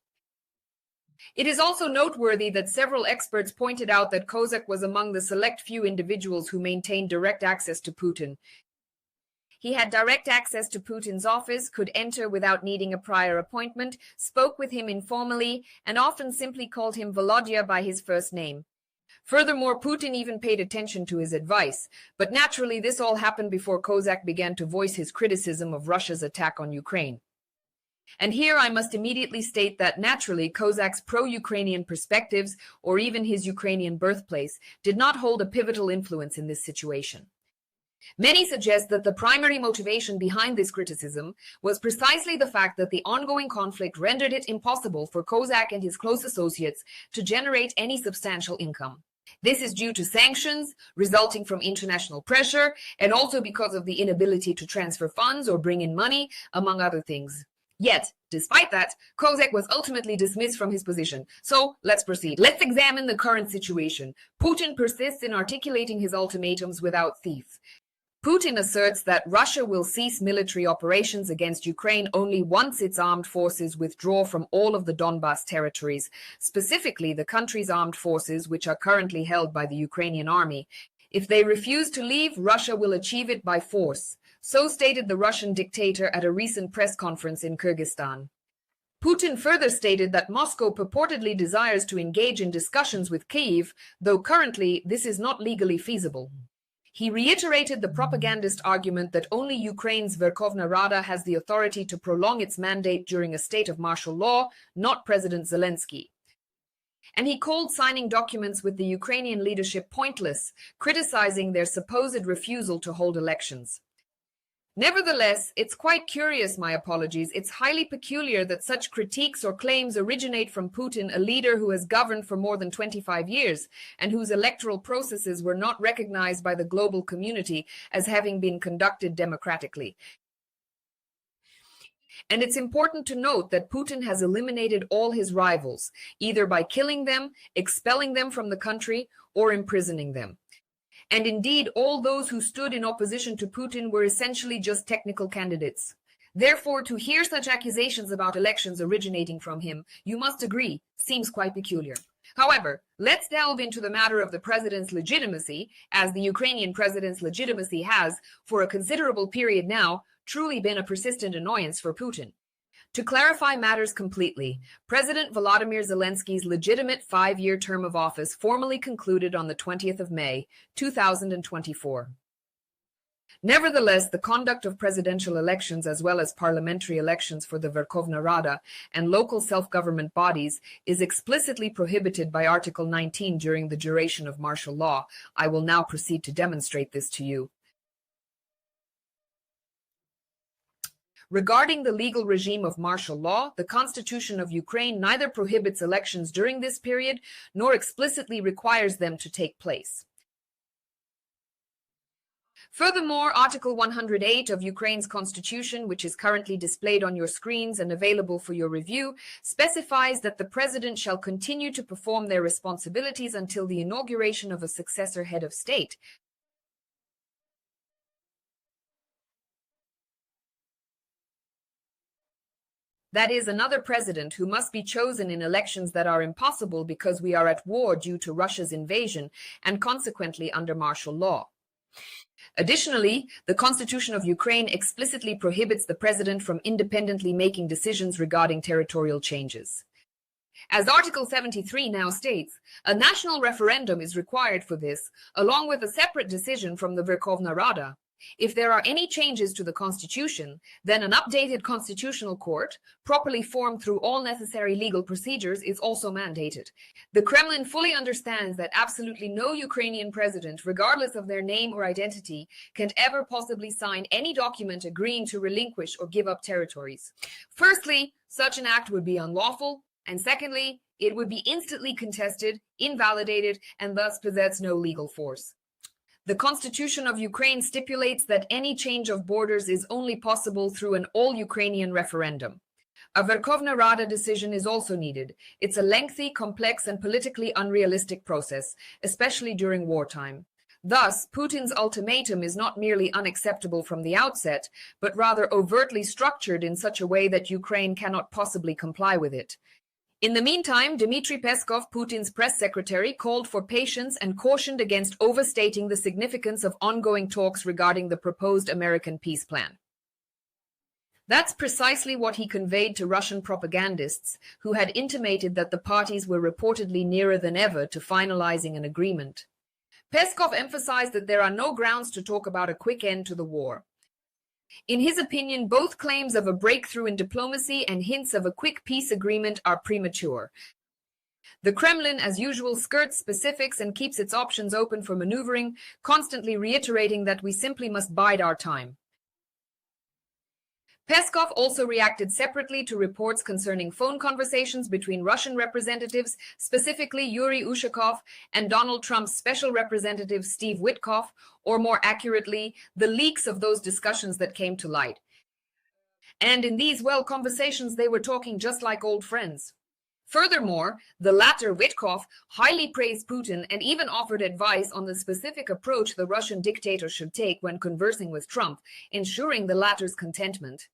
S1: It is also noteworthy that several experts pointed out that Kozak was among the select few individuals who maintained direct access to Putin. He had direct access to Putin's office, could enter without needing a prior appointment, spoke with him informally, and often simply called him Volodya by his first name. Furthermore, Putin even paid attention to his advice. But naturally, this all happened before Kozak began to voice his criticism of Russia's attack on Ukraine. And here I must immediately state that naturally Kozak's pro-Ukrainian perspectives, or even his Ukrainian birthplace, did not hold a pivotal influence in this situation. Many suggest that the primary motivation behind this criticism was precisely the fact that the ongoing conflict rendered it impossible for Kozak and his close associates to generate any substantial income. This is due to sanctions resulting from international pressure, and also because of the inability to transfer funds or bring in money, among other things. Yet, despite that, Kozak was ultimately dismissed from his position. So, let's proceed. Let's examine the current situation. Putin persists in articulating his ultimatums without cease. Putin asserts that Russia will cease military operations against Ukraine only once its armed forces withdraw from all of the Donbas territories, specifically the country's armed forces, which are currently held by the Ukrainian army. If they refuse to leave, Russia will achieve it by force. So stated the Russian dictator at a recent press conference in Kyrgyzstan. Putin further stated that Moscow purportedly desires to engage in discussions with Kyiv, though currently this is not legally feasible. He reiterated the propagandist argument that only Ukraine's Verkhovna Rada has the authority to prolong its mandate during a state of martial law, not President Zelensky. And he called signing documents with the Ukrainian leadership pointless, criticizing their supposed refusal to hold elections. Nevertheless, it's quite curious, my apologies, it's highly peculiar that such critiques or claims originate from Putin, a leader who has governed for more than 25 years and whose electoral processes were not recognized by the global community as having been conducted democratically. And it's important to note that Putin has eliminated all his rivals, either by killing them, expelling them from the country, or imprisoning them. And indeed, all those who stood in opposition to Putin were essentially just technical candidates. Therefore, to hear such accusations about elections originating from him, you must agree, seems quite peculiar. However, let's delve into the matter of the president's legitimacy, as the Ukrainian president's legitimacy has, for a considerable period now, truly been a persistent annoyance for Putin. To clarify matters completely, President Volodymyr Zelensky's legitimate 5-year term of office formally concluded on the 20th of May, 2024. Nevertheless, the conduct of presidential elections as well as parliamentary elections for the Verkhovna Rada and local self-government bodies is explicitly prohibited by Article 19 during the duration of martial law. I will now proceed to demonstrate this to you. Regarding the legal regime of martial law, the Constitution of Ukraine neither prohibits elections during this period nor explicitly requires them to take place. Furthermore, Article 108 of Ukraine's Constitution, which is currently displayed on your screens and available for your review, specifies that the President shall continue to perform their responsibilities until the inauguration of a successor head of state. That is, another president who must be chosen in elections that are impossible because we are at war due to Russia's invasion and consequently under martial law. Additionally, the Constitution of Ukraine explicitly prohibits the president from independently making decisions regarding territorial changes. As Article 73 now states, a national referendum is required for this, along with a separate decision from the Verkhovna Rada. If there are any changes to the Constitution, then an updated constitutional court, properly formed through all necessary legal procedures, is also mandated. The Kremlin fully understands that absolutely no Ukrainian president, regardless of their name or identity, can ever possibly sign any document agreeing to relinquish or give up territories. Firstly, such an act would be unlawful, and secondly, it would be instantly contested, invalidated, and thus possess no legal force. The Constitution of Ukraine stipulates that any change of borders is only possible through an all-Ukrainian referendum. A Verkhovna Rada decision is also needed. It's a lengthy, complex, and politically unrealistic process, especially during wartime. Thus, Putin's ultimatum is not merely unacceptable from the outset, but rather overtly structured in such a way that Ukraine cannot possibly comply with it. In the meantime, Dmitry Peskov, Putin's press secretary, called for patience and cautioned against overstating the significance of ongoing talks regarding the proposed American peace plan. That's precisely what he conveyed to Russian propagandists, who had intimated that the parties were reportedly nearer than ever to finalizing an agreement. Peskov emphasized that there are no grounds to talk about a quick end to the war. In his opinion, both claims of a breakthrough in diplomacy and hints of a quick peace agreement are premature. The Kremlin, as usual, skirts specifics and keeps its options open for maneuvering, constantly reiterating that we simply must bide our time. Peskov also reacted separately to reports concerning phone conversations between Russian representatives, specifically Yuri Ushakov, and Donald Trump's special representative Steve Witkoff, or more accurately, the leaks of those discussions that came to light. And in these, conversations they were talking just like old friends. Furthermore, the latter, Witkoff, highly praised Putin and even offered advice on the specific approach the Russian dictator should take when conversing with Trump, ensuring the latter's contentment.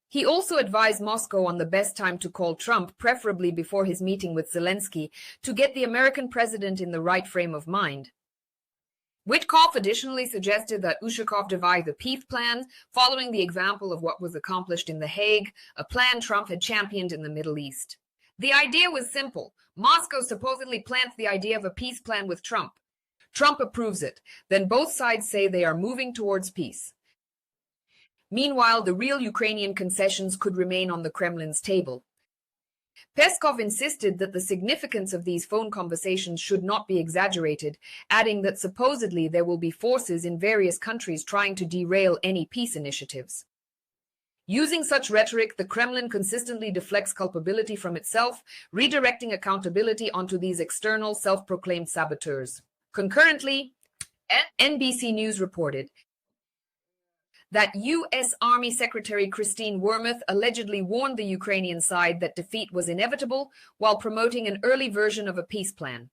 S1: He also advised Moscow on the best time to call Trump, preferably before his meeting with Zelensky, to get the American president in the right frame of mind. Witkoff additionally suggested that Ushakov devise a peace plan, following the example of what was accomplished in The Hague, a plan Trump had championed in the Middle East. The idea was simple. Moscow supposedly plants the idea of a peace plan with Trump. Trump approves it. Then both sides say they are moving towards peace. Meanwhile, the real Ukrainian concessions could remain on the Kremlin's table. Peskov insisted that the significance of these phone conversations should not be exaggerated, adding that supposedly there will be forces in various countries trying to derail any peace initiatives. Using such rhetoric, the Kremlin consistently deflects culpability from itself, redirecting accountability onto these external, self-proclaimed saboteurs. Concurrently, NBC News reported that U.S. Army Secretary Christine Wormuth allegedly warned the Ukrainian side that defeat was inevitable while promoting an early version of a peace plan.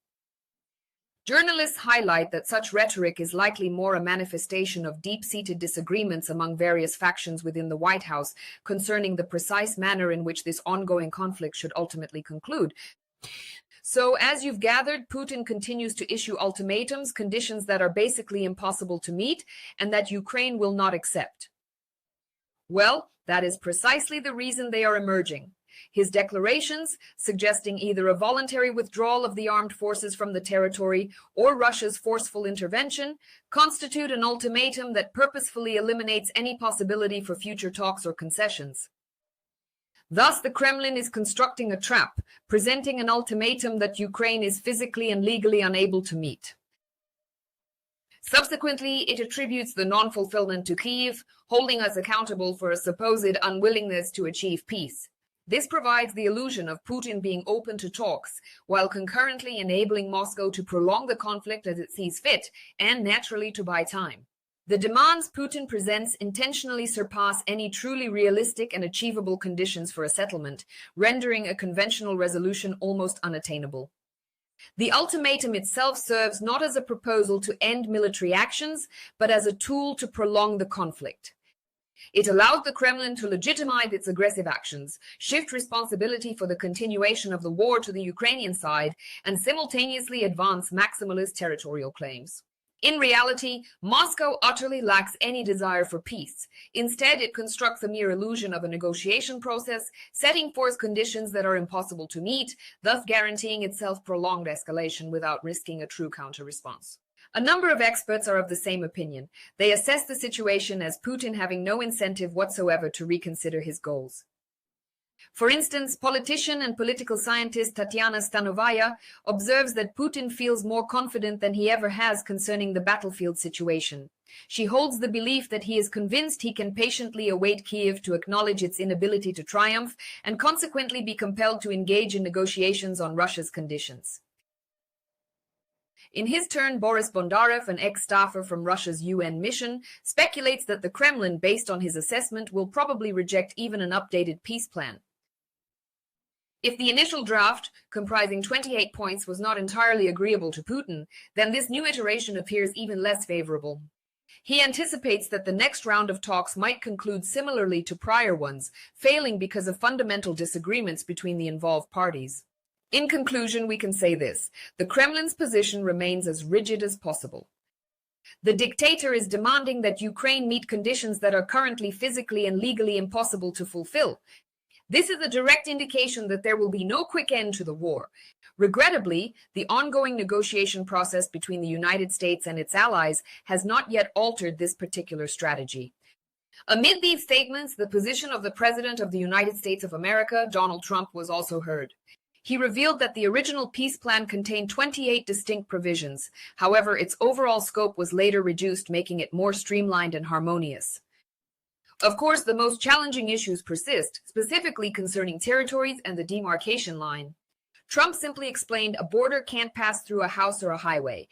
S1: Journalists highlight that such rhetoric is likely more a manifestation of deep-seated disagreements among various factions within the White House concerning the precise manner in which this ongoing conflict should ultimately conclude. So, as you've gathered, Putin continues to issue ultimatums, conditions that are basically impossible to meet, and that Ukraine will not accept. Well, that is precisely the reason they are emerging. His declarations, suggesting either a voluntary withdrawal of the armed forces from the territory or Russia's forceful intervention, constitute an ultimatum that purposefully eliminates any possibility for future talks or concessions. Thus, the Kremlin is constructing a trap, presenting an ultimatum that Ukraine is physically and legally unable to meet. Subsequently, it attributes the non-fulfillment to Kyiv, holding us accountable for a supposed unwillingness to achieve peace. This provides the illusion of Putin being open to talks, while concurrently enabling Moscow to prolong the conflict as it sees fit, and naturally to buy time. The demands Putin presents intentionally surpass any truly realistic and achievable conditions for a settlement, rendering a conventional resolution almost unattainable. The ultimatum itself serves not as a proposal to end military actions, but as a tool to prolong the conflict. It allows the Kremlin to legitimize its aggressive actions, shift responsibility for the continuation of the war to the Ukrainian side, and simultaneously advance maximalist territorial claims. In reality, Moscow utterly lacks any desire for peace. Instead, it constructs a mere illusion of a negotiation process, setting forth conditions that are impossible to meet, thus guaranteeing itself prolonged escalation without risking a true counter-response. A number of experts are of the same opinion. They assess the situation as Putin having no incentive whatsoever to reconsider his goals. For instance, politician and political scientist Tatiana Stanovaya observes that Putin feels more confident than he ever has concerning the battlefield situation. She holds the belief that he is convinced he can patiently await Kyiv to acknowledge its inability to triumph and consequently be compelled to engage in negotiations on Russia's conditions. In his turn, Boris Bondarev, an ex-staffer from Russia's UN mission, speculates that the Kremlin, based on his assessment, will probably reject even an updated peace plan. If the initial draft, comprising 28 points, was not entirely agreeable to Putin, then this new iteration appears even less favorable. He anticipates that the next round of talks might conclude similarly to prior ones, failing because of fundamental disagreements between the involved parties. In conclusion, we can say this: the Kremlin's position remains as rigid as possible. The dictator is demanding that Ukraine meet conditions that are currently physically and legally impossible to fulfill. This is a direct indication that there will be no quick end to the war. Regrettably, the ongoing negotiation process between the United States and its allies has not yet altered this particular strategy. Amid these statements, the position of the President of the United States of America, Donald Trump, was also heard. He revealed that the original peace plan contained 28 distinct provisions. However, its overall scope was later reduced, making it more streamlined and harmonious. Of course, the most challenging issues persist, specifically concerning territories and the demarcation line. Trump simply explained a border can't pass through a house or a highway.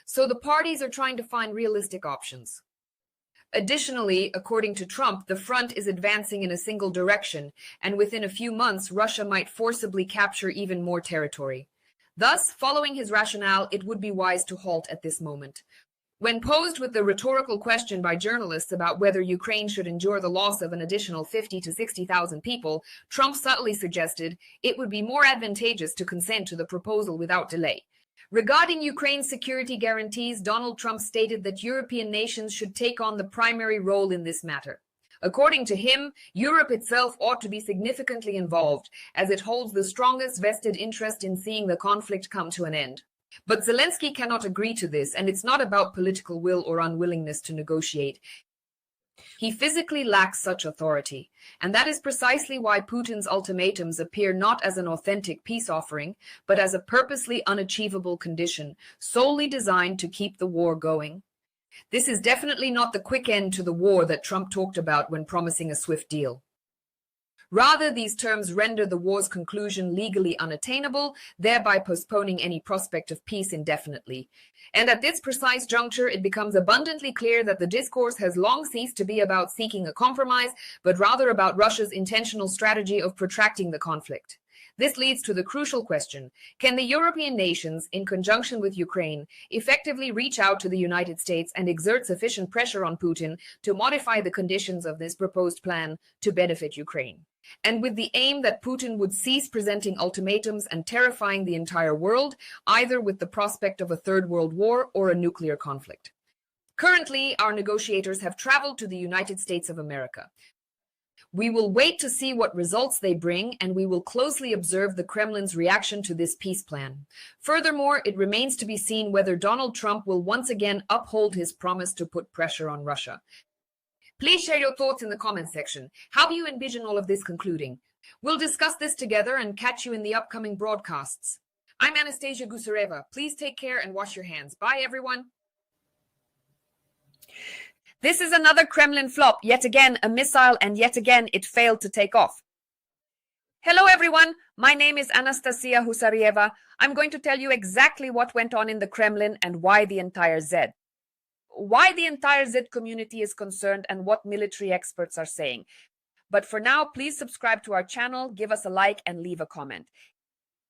S1: So the parties are trying to find realistic options. Additionally, according to Trump, the front is advancing in a single direction, and within a few months, Russia might forcibly capture even more territory. Thus, following his rationale, it would be wise to halt at this moment. When posed with the rhetorical question by journalists about whether Ukraine should endure the loss of an additional 50 to 60,000 people, Trump subtly suggested it would be more advantageous to consent to the proposal without delay. Regarding Ukraine's security guarantees, Donald Trump stated that European nations should take on the primary role in this matter. According to him, Europe itself ought to be significantly involved, as it holds the strongest vested interest in seeing the conflict come to an end. But Zelensky cannot agree to this, and it's not about political will or unwillingness to negotiate. He physically lacks such authority, and that is precisely why Putin's ultimatums appear not as an authentic peace offering, but as a purposely unachievable condition, solely designed to keep the war going. This is definitely not the quick end to the war that Trump talked about when promising a swift deal. Rather, these terms render the war's conclusion legally unattainable, thereby postponing any prospect of peace indefinitely. And at this precise juncture, it becomes abundantly clear that the discourse has long ceased to be about seeking a compromise, but rather about Russia's intentional strategy of protracting the conflict. This leads to the crucial question: can the European nations, in conjunction with Ukraine, effectively reach out to the United States and exert sufficient pressure on Putin to modify the conditions of this proposed plan to benefit Ukraine? And with the aim that Putin would cease presenting ultimatums and terrifying the entire world, either with the prospect of a third world war or a nuclear conflict. Currently, our negotiators have traveled to the United States of America. We will wait to see what results they bring, and we will closely observe the Kremlin's reaction to this peace plan. Furthermore, it remains to be seen whether Donald Trump will once again uphold his promise to put pressure on Russia. Please share your thoughts in the comment section. How do you envision all of this concluding? We'll discuss this together and catch you in the upcoming broadcasts. I'm Anastasia Husaryova. Please take care and wash your hands. Bye, everyone. This is another Kremlin flop. Yet again, a missile, and yet again, it failed to take off. Hello, everyone. My name is Anastasia Husaryova. I'm going to tell you exactly what went on in the Kremlin and why the entire Z community is concerned and what military experts are saying. But for now, please subscribe to our channel, give us a like, and leave a comment.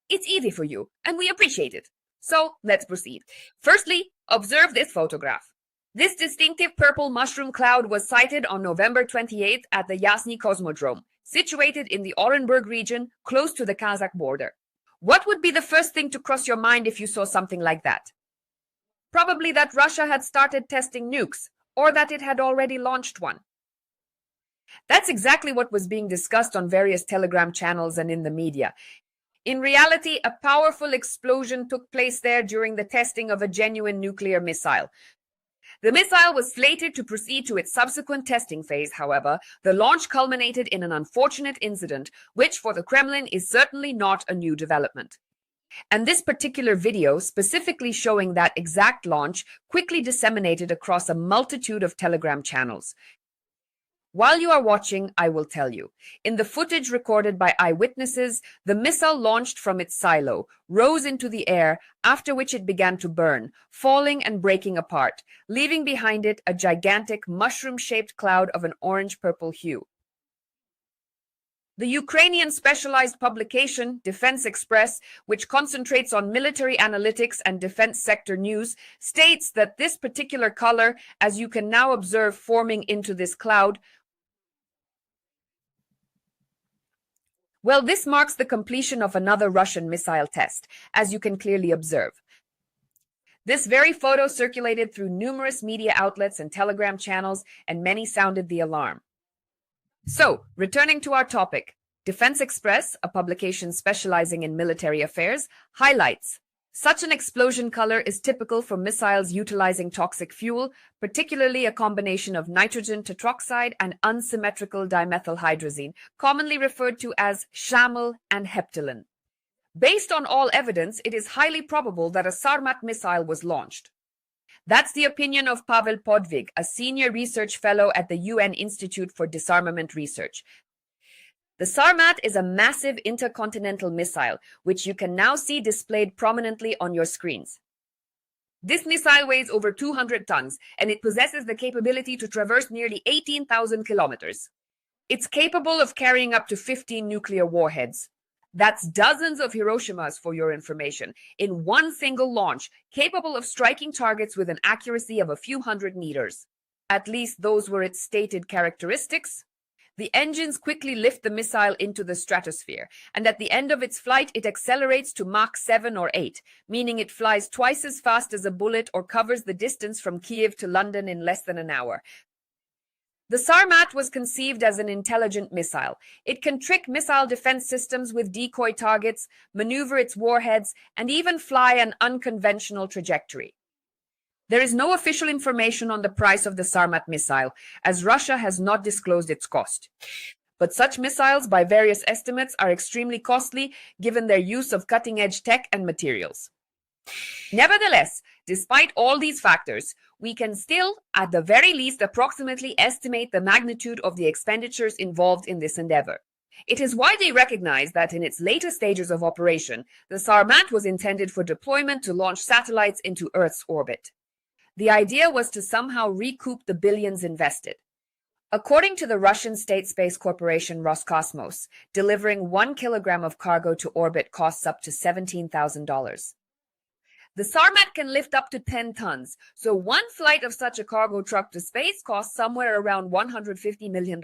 S1: It's easy for you, and we appreciate it. So let's proceed. Firstly, observe this photograph. This distinctive purple mushroom cloud was sighted on November 28th at the Yasny Cosmodrome, situated in the Orenburg region, close to the Kazakh border. What would be the first thing to cross your mind if you saw something like that? Probably that Russia had started testing nukes, or that it had already launched one. That's exactly what was being discussed on various Telegram channels and in the media. In reality, a powerful explosion took place there during the testing of a genuine nuclear missile. The missile was slated to proceed to its subsequent testing phase. However, the launch culminated in an unfortunate incident, which for the Kremlin is certainly not a new development. And this particular video, specifically showing that exact launch, quickly disseminated across a multitude of Telegram channels. While you are watching, I will tell you. In the footage recorded by eyewitnesses, the missile launched from its silo, rose into the air, after which it began to burn, falling and breaking apart, leaving behind it a gigantic mushroom-shaped cloud of an orange-purple hue. The Ukrainian specialized publication, Defense Express, which concentrates on military analytics and defense sector news, states that this particular color, as you can now observe forming into this cloud, Well, this marks the completion of another Russian missile test, as you can clearly observe. This very photo circulated through numerous media outlets and Telegram channels, and many sounded the alarm. So, returning to our topic, Defense Express, a publication specializing in military affairs, highlights such an explosion color is typical for missiles utilizing toxic fuel, particularly a combination of nitrogen tetroxide and unsymmetrical dimethylhydrazine, commonly referred to as SHAML and heptalin. Based on all evidence, it is highly probable that a Sarmat missile was launched. That's the opinion of Pavel Podvig, a senior research fellow at the UN Institute for Disarmament Research. The Sarmat is a massive intercontinental missile, which you can now see displayed prominently on your screens. This missile weighs over 200 tons, and it possesses the capability to traverse nearly 18,000 kilometers. It's capable of carrying up to 15 nuclear warheads. That's dozens of Hiroshimas, for your information, in one single launch, capable of striking targets with an accuracy of a few hundred meters. At least those were its stated characteristics. The engines quickly lift the missile into the stratosphere, and at the end of its flight it accelerates to Mach 7 or 8, meaning it flies twice as fast as a bullet or covers the distance from Kiev to London in less than an hour. The Sarmat was conceived as an intelligent missile. It can trick missile defense systems with decoy targets, maneuver its warheads, and even fly an unconventional trajectory. There is no official information on the price of the Sarmat missile, as Russia has not disclosed its cost. But such missiles, by various estimates, are extremely costly given their use of cutting-edge tech and materials. Nevertheless, despite all these factors, we can still, at the very least, approximately estimate the magnitude of the expenditures involved in this endeavor. It is widely recognized that in its later stages of operation, the Sarmat was intended for deployment to launch satellites into Earth's orbit. The idea was to somehow recoup the billions invested. According to the Russian state space corporation Roscosmos, delivering 1 kilogram of cargo to orbit costs up to $17,000. The Sarmat can lift up to 10 tons, so one flight of such a cargo truck to space costs somewhere around $150 million.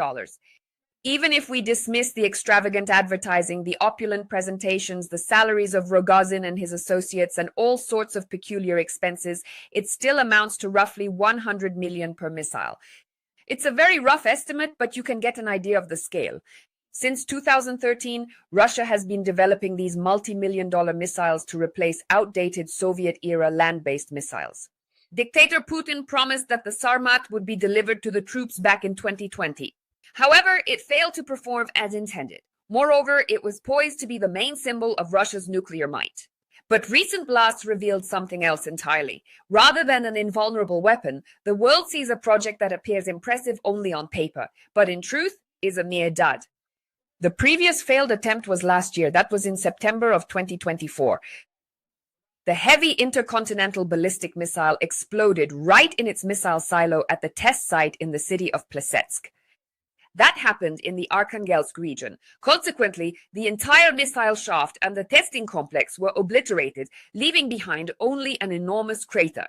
S1: Even if we dismiss the extravagant advertising, the opulent presentations, the salaries of Rogozin and his associates, and all sorts of peculiar expenses, it still amounts to roughly 100 million per missile. It's a very rough estimate, but you can get an idea of the scale. Since 2013, Russia has been developing these multi-million-dollar missiles to replace outdated Soviet-era land-based missiles. Dictator Putin promised that the Sarmat would be delivered to the troops back in 2020. However, it failed to perform as intended. Moreover, it was poised to be the main symbol of Russia's nuclear might. But recent blasts revealed something else entirely. Rather than an invulnerable weapon, the world sees a project that appears impressive only on paper, but in truth is a mere dud. The previous failed attempt was last year. That was in September of 2024. The heavy intercontinental ballistic missile exploded right in its missile silo at the test site in the city of Plesetsk. That happened in the Arkhangelsk region. Consequently, the entire missile shaft and the testing complex were obliterated, leaving behind only an enormous crater.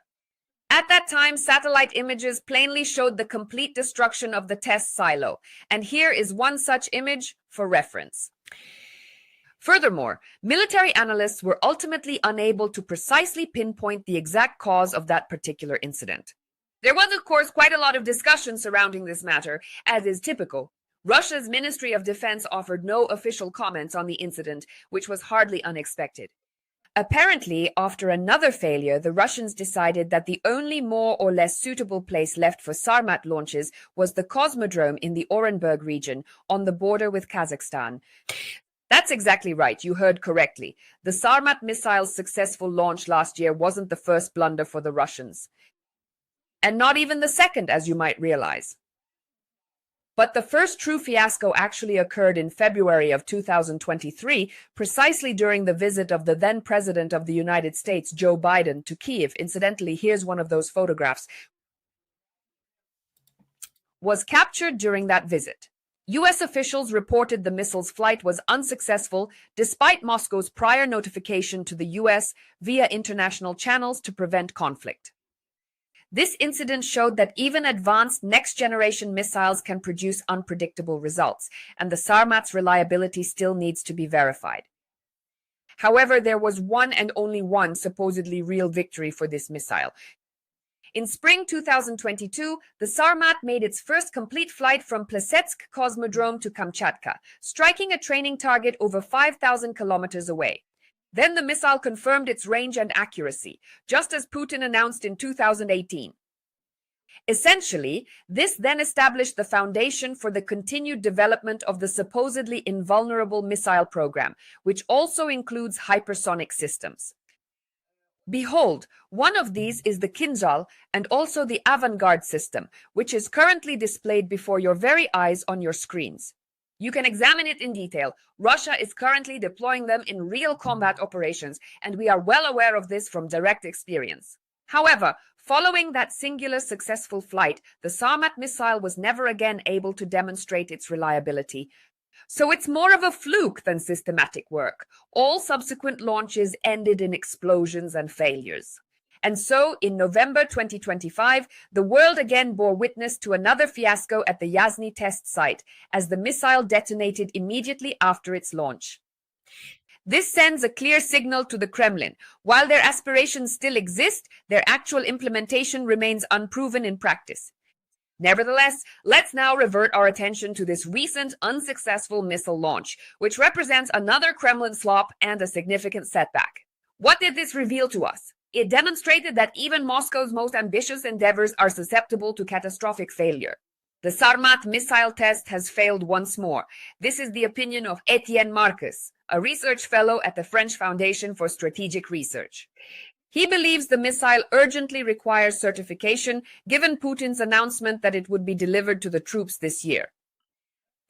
S1: At that time, satellite images plainly showed the complete destruction of the test silo, and here is one such image for reference. Furthermore, military analysts were ultimately unable to precisely pinpoint the exact cause of that particular incident. There was, of course, quite a lot of discussion surrounding this matter, as is typical. Russia's Ministry of Defense offered no official comments on the incident, which was hardly unexpected. Apparently, after another failure, the Russians decided that the only more or less suitable place left for Sarmat launches was the Cosmodrome in the Orenburg region on the border with Kazakhstan. That's exactly right, you heard correctly. The Sarmat missile's successful launch last year wasn't the first blunder for the Russians. And not even the second, as you might realize. But the first true fiasco actually occurred in February of 2023, precisely during the visit of the then President of the United States, Joe Biden, to Kiev. Incidentally, here's one of those photographs. Was captured during that visit. U.S. officials reported the missile's flight was unsuccessful despite Moscow's prior notification to the U.S. via international channels to prevent conflict. This incident showed that even advanced next-generation missiles can produce unpredictable results, and the Sarmat's reliability still needs to be verified. However, there was one and only one supposedly real victory for this missile. In spring 2022, the Sarmat made its first complete flight from Plesetsk Cosmodrome to Kamchatka, striking a training target over 5,000 kilometers away. Then the missile confirmed its range and accuracy, just as Putin announced in 2018. Essentially, this then established the foundation for the continued development of the supposedly invulnerable missile program, which also includes hypersonic systems. Behold, one of these is the Kinzhal and also the Avangard system, which is currently displayed before your very eyes on your screens. You can examine it in detail. Russia is currently deploying them in real combat operations, and we are well aware of this from direct experience. However, following that singular successful flight, the Sarmat missile was never again able to demonstrate its reliability. So it's more of a fluke than systematic work. All subsequent launches ended in explosions and failures. And so, in November 2025, the world again bore witness to another fiasco at the Yasny test site, as the missile detonated immediately after its launch. This sends a clear signal to the Kremlin. While their aspirations still exist, their actual implementation remains unproven in practice. Nevertheless, let's now revert our attention to this recent unsuccessful missile launch, which represents another Kremlin slop and a significant setback. What did this reveal to us? It demonstrated that even Moscow's most ambitious endeavors are susceptible to catastrophic failure. The Sarmat missile test has failed once more. This is the opinion of Etienne Marcus, a research fellow at the French Foundation for Strategic Research. He believes the missile urgently requires certification, given Putin's announcement that it would be delivered to the troops this year.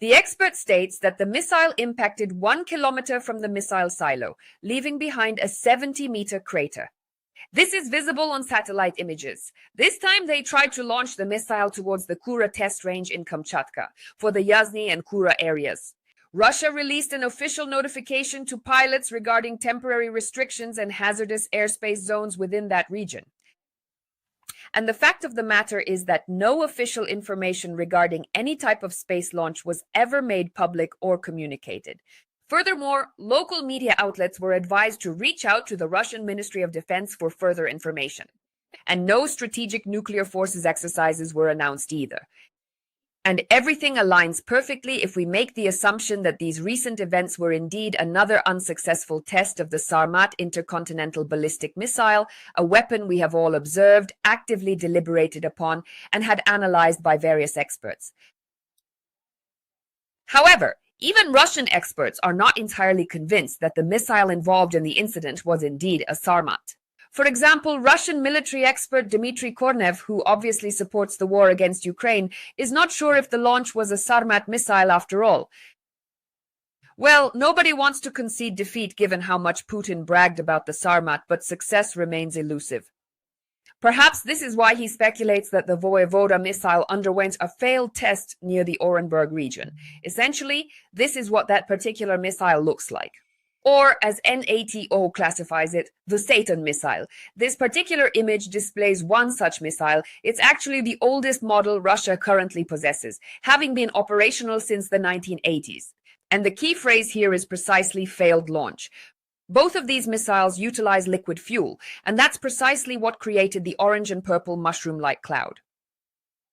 S1: The expert states that the missile impacted 1 kilometer from the missile silo, leaving behind a 70-meter crater. This is visible on satellite images. This time they tried to launch the missile towards the Kura test range in Kamchatka for the Yasny and Kura areas. Russia released an official notification to pilots regarding temporary restrictions and hazardous airspace zones within that region. And the fact of the matter is that no official information regarding any type of space launch was ever made public or communicated. Furthermore, local media outlets were advised to reach out to the Russian Ministry of Defense for further information. And no strategic nuclear forces exercises were announced either. And everything aligns perfectly if we make the assumption that these recent events were indeed another unsuccessful test of the Sarmat intercontinental ballistic missile, a weapon we have all observed, actively deliberated upon, and had analyzed by various experts. However, even Russian experts are not entirely convinced that the missile involved in the incident was indeed a Sarmat. For example, Russian military expert Dmitry Kornev, who obviously supports the war against Ukraine, is not sure if the launch was a Sarmat missile after all. Well, nobody wants to concede defeat given how much Putin bragged about the Sarmat, but success remains elusive. Perhaps this is why he speculates that the Voyevoda missile underwent a failed test near the Orenburg region. Essentially, this is what that particular missile looks like. Or, as NATO classifies it, the Satan missile. This particular image displays one such missile. It's actually the oldest model Russia currently possesses, having been operational since the 1980s. And the key phrase here is precisely failed launch. Both of these missiles utilize liquid fuel, and that's precisely what created the orange and purple mushroom-like cloud.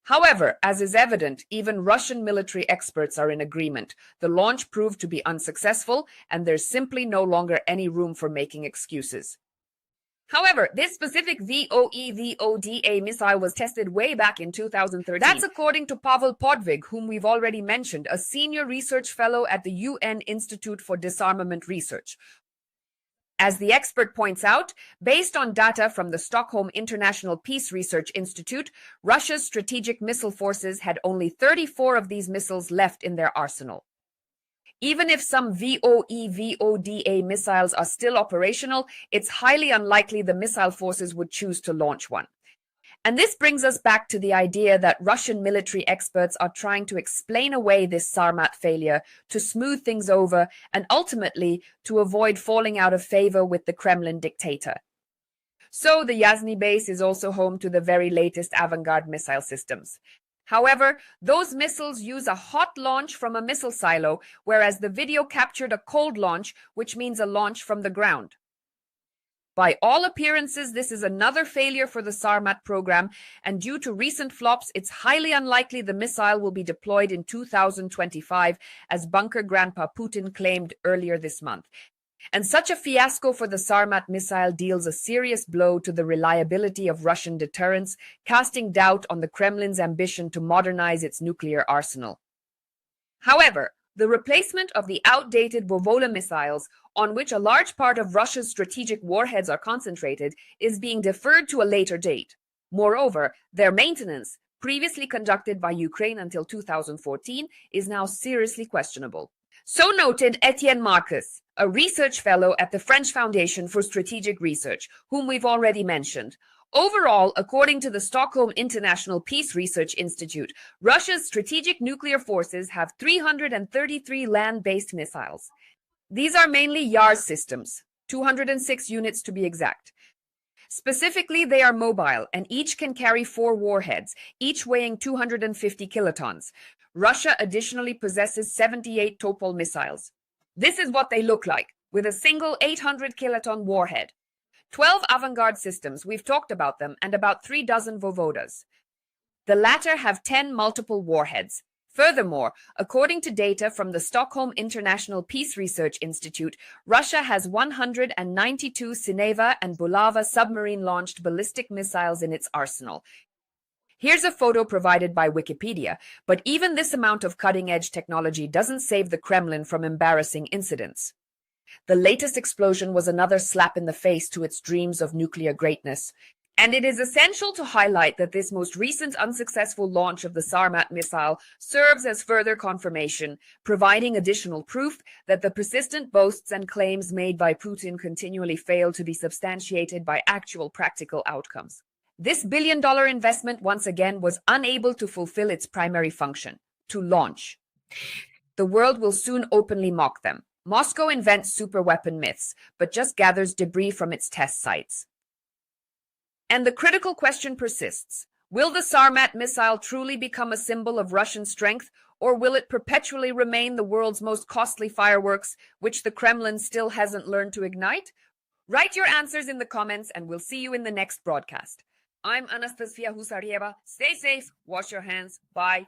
S1: However, as is evident, even Russian military experts are in agreement. The launch proved to be unsuccessful, and there's simply no longer any room for making excuses. However, this specific VOEVODA missile was tested way back in 2013. That's according to Pavel Podvig, whom we've already mentioned, a senior research fellow at the UN Institute for Disarmament Research. As the expert points out, based on data from the Stockholm International Peace Research Institute, Russia's strategic missile forces had only 34 of these missiles left in their arsenal. Even if some VOEVODA missiles are still operational, it's highly unlikely the missile forces would choose to launch one. And this brings us back to the idea that Russian military experts are trying to explain away this Sarmat failure to smooth things over and ultimately to avoid falling out of favor with the Kremlin dictator. So the Yasny base is also home to the very latest avant-garde missile systems. However, those missiles use a hot launch from a missile silo, whereas the video captured a cold launch, which means a launch from the ground. By all appearances, this is another failure for the Sarmat program, and due to recent flops, it's highly unlikely the missile will be deployed in 2025, as bunker grandpa Putin claimed earlier this month. And such a fiasco for the Sarmat missile deals a serious blow to the reliability of Russian deterrence, casting doubt on the Kremlin's ambition to modernize its nuclear arsenal. However, the replacement of the outdated Vovola missiles, on which a large part of Russia's strategic warheads are concentrated, is being deferred to a later date. Moreover, their maintenance, previously conducted by Ukraine until 2014, is now seriously questionable. So noted Etienne Marcus, a research fellow at the French Foundation for Strategic Research, whom we've already mentioned. Overall, according to the Stockholm International Peace Research Institute, Russia's strategic nuclear forces have 333 land-based missiles. These are mainly Yars systems, 206 units to be exact. Specifically, they are mobile, and each can carry 4 warheads, each weighing 250 kilotons. Russia additionally possesses 78 Topol missiles. This is what they look like, with a single 800 kiloton warhead. 12 avant-garde systems, we've talked about them, and about 3 dozen Vovodas. The latter have 10 multiple warheads. Furthermore, according to data from the Stockholm International Peace Research Institute, Russia has 192 Sineva and Bulava submarine-launched ballistic missiles in its arsenal. Here's a photo provided by Wikipedia, but even this amount of cutting-edge technology doesn't save the Kremlin from embarrassing incidents. The latest explosion was another slap in the face to its dreams of nuclear greatness. And it is essential to highlight that this most recent unsuccessful launch of the Sarmat missile serves as further confirmation, providing additional proof that the persistent boasts and claims made by Putin continually fail to be substantiated by actual practical outcomes. This billion-dollar investment once again was unable to fulfill its primary function, to launch. The world will soon openly mock them. Moscow invents superweapon myths, but just gathers debris from its test sites. And the critical question persists. Will the Sarmat missile truly become a symbol of Russian strength, or will it perpetually remain the world's most costly fireworks, which the Kremlin still hasn't learned to ignite? Write your answers in the comments, and we'll see you in the next broadcast. I'm Anastasia Husaryova. Stay safe, wash your hands. Bye.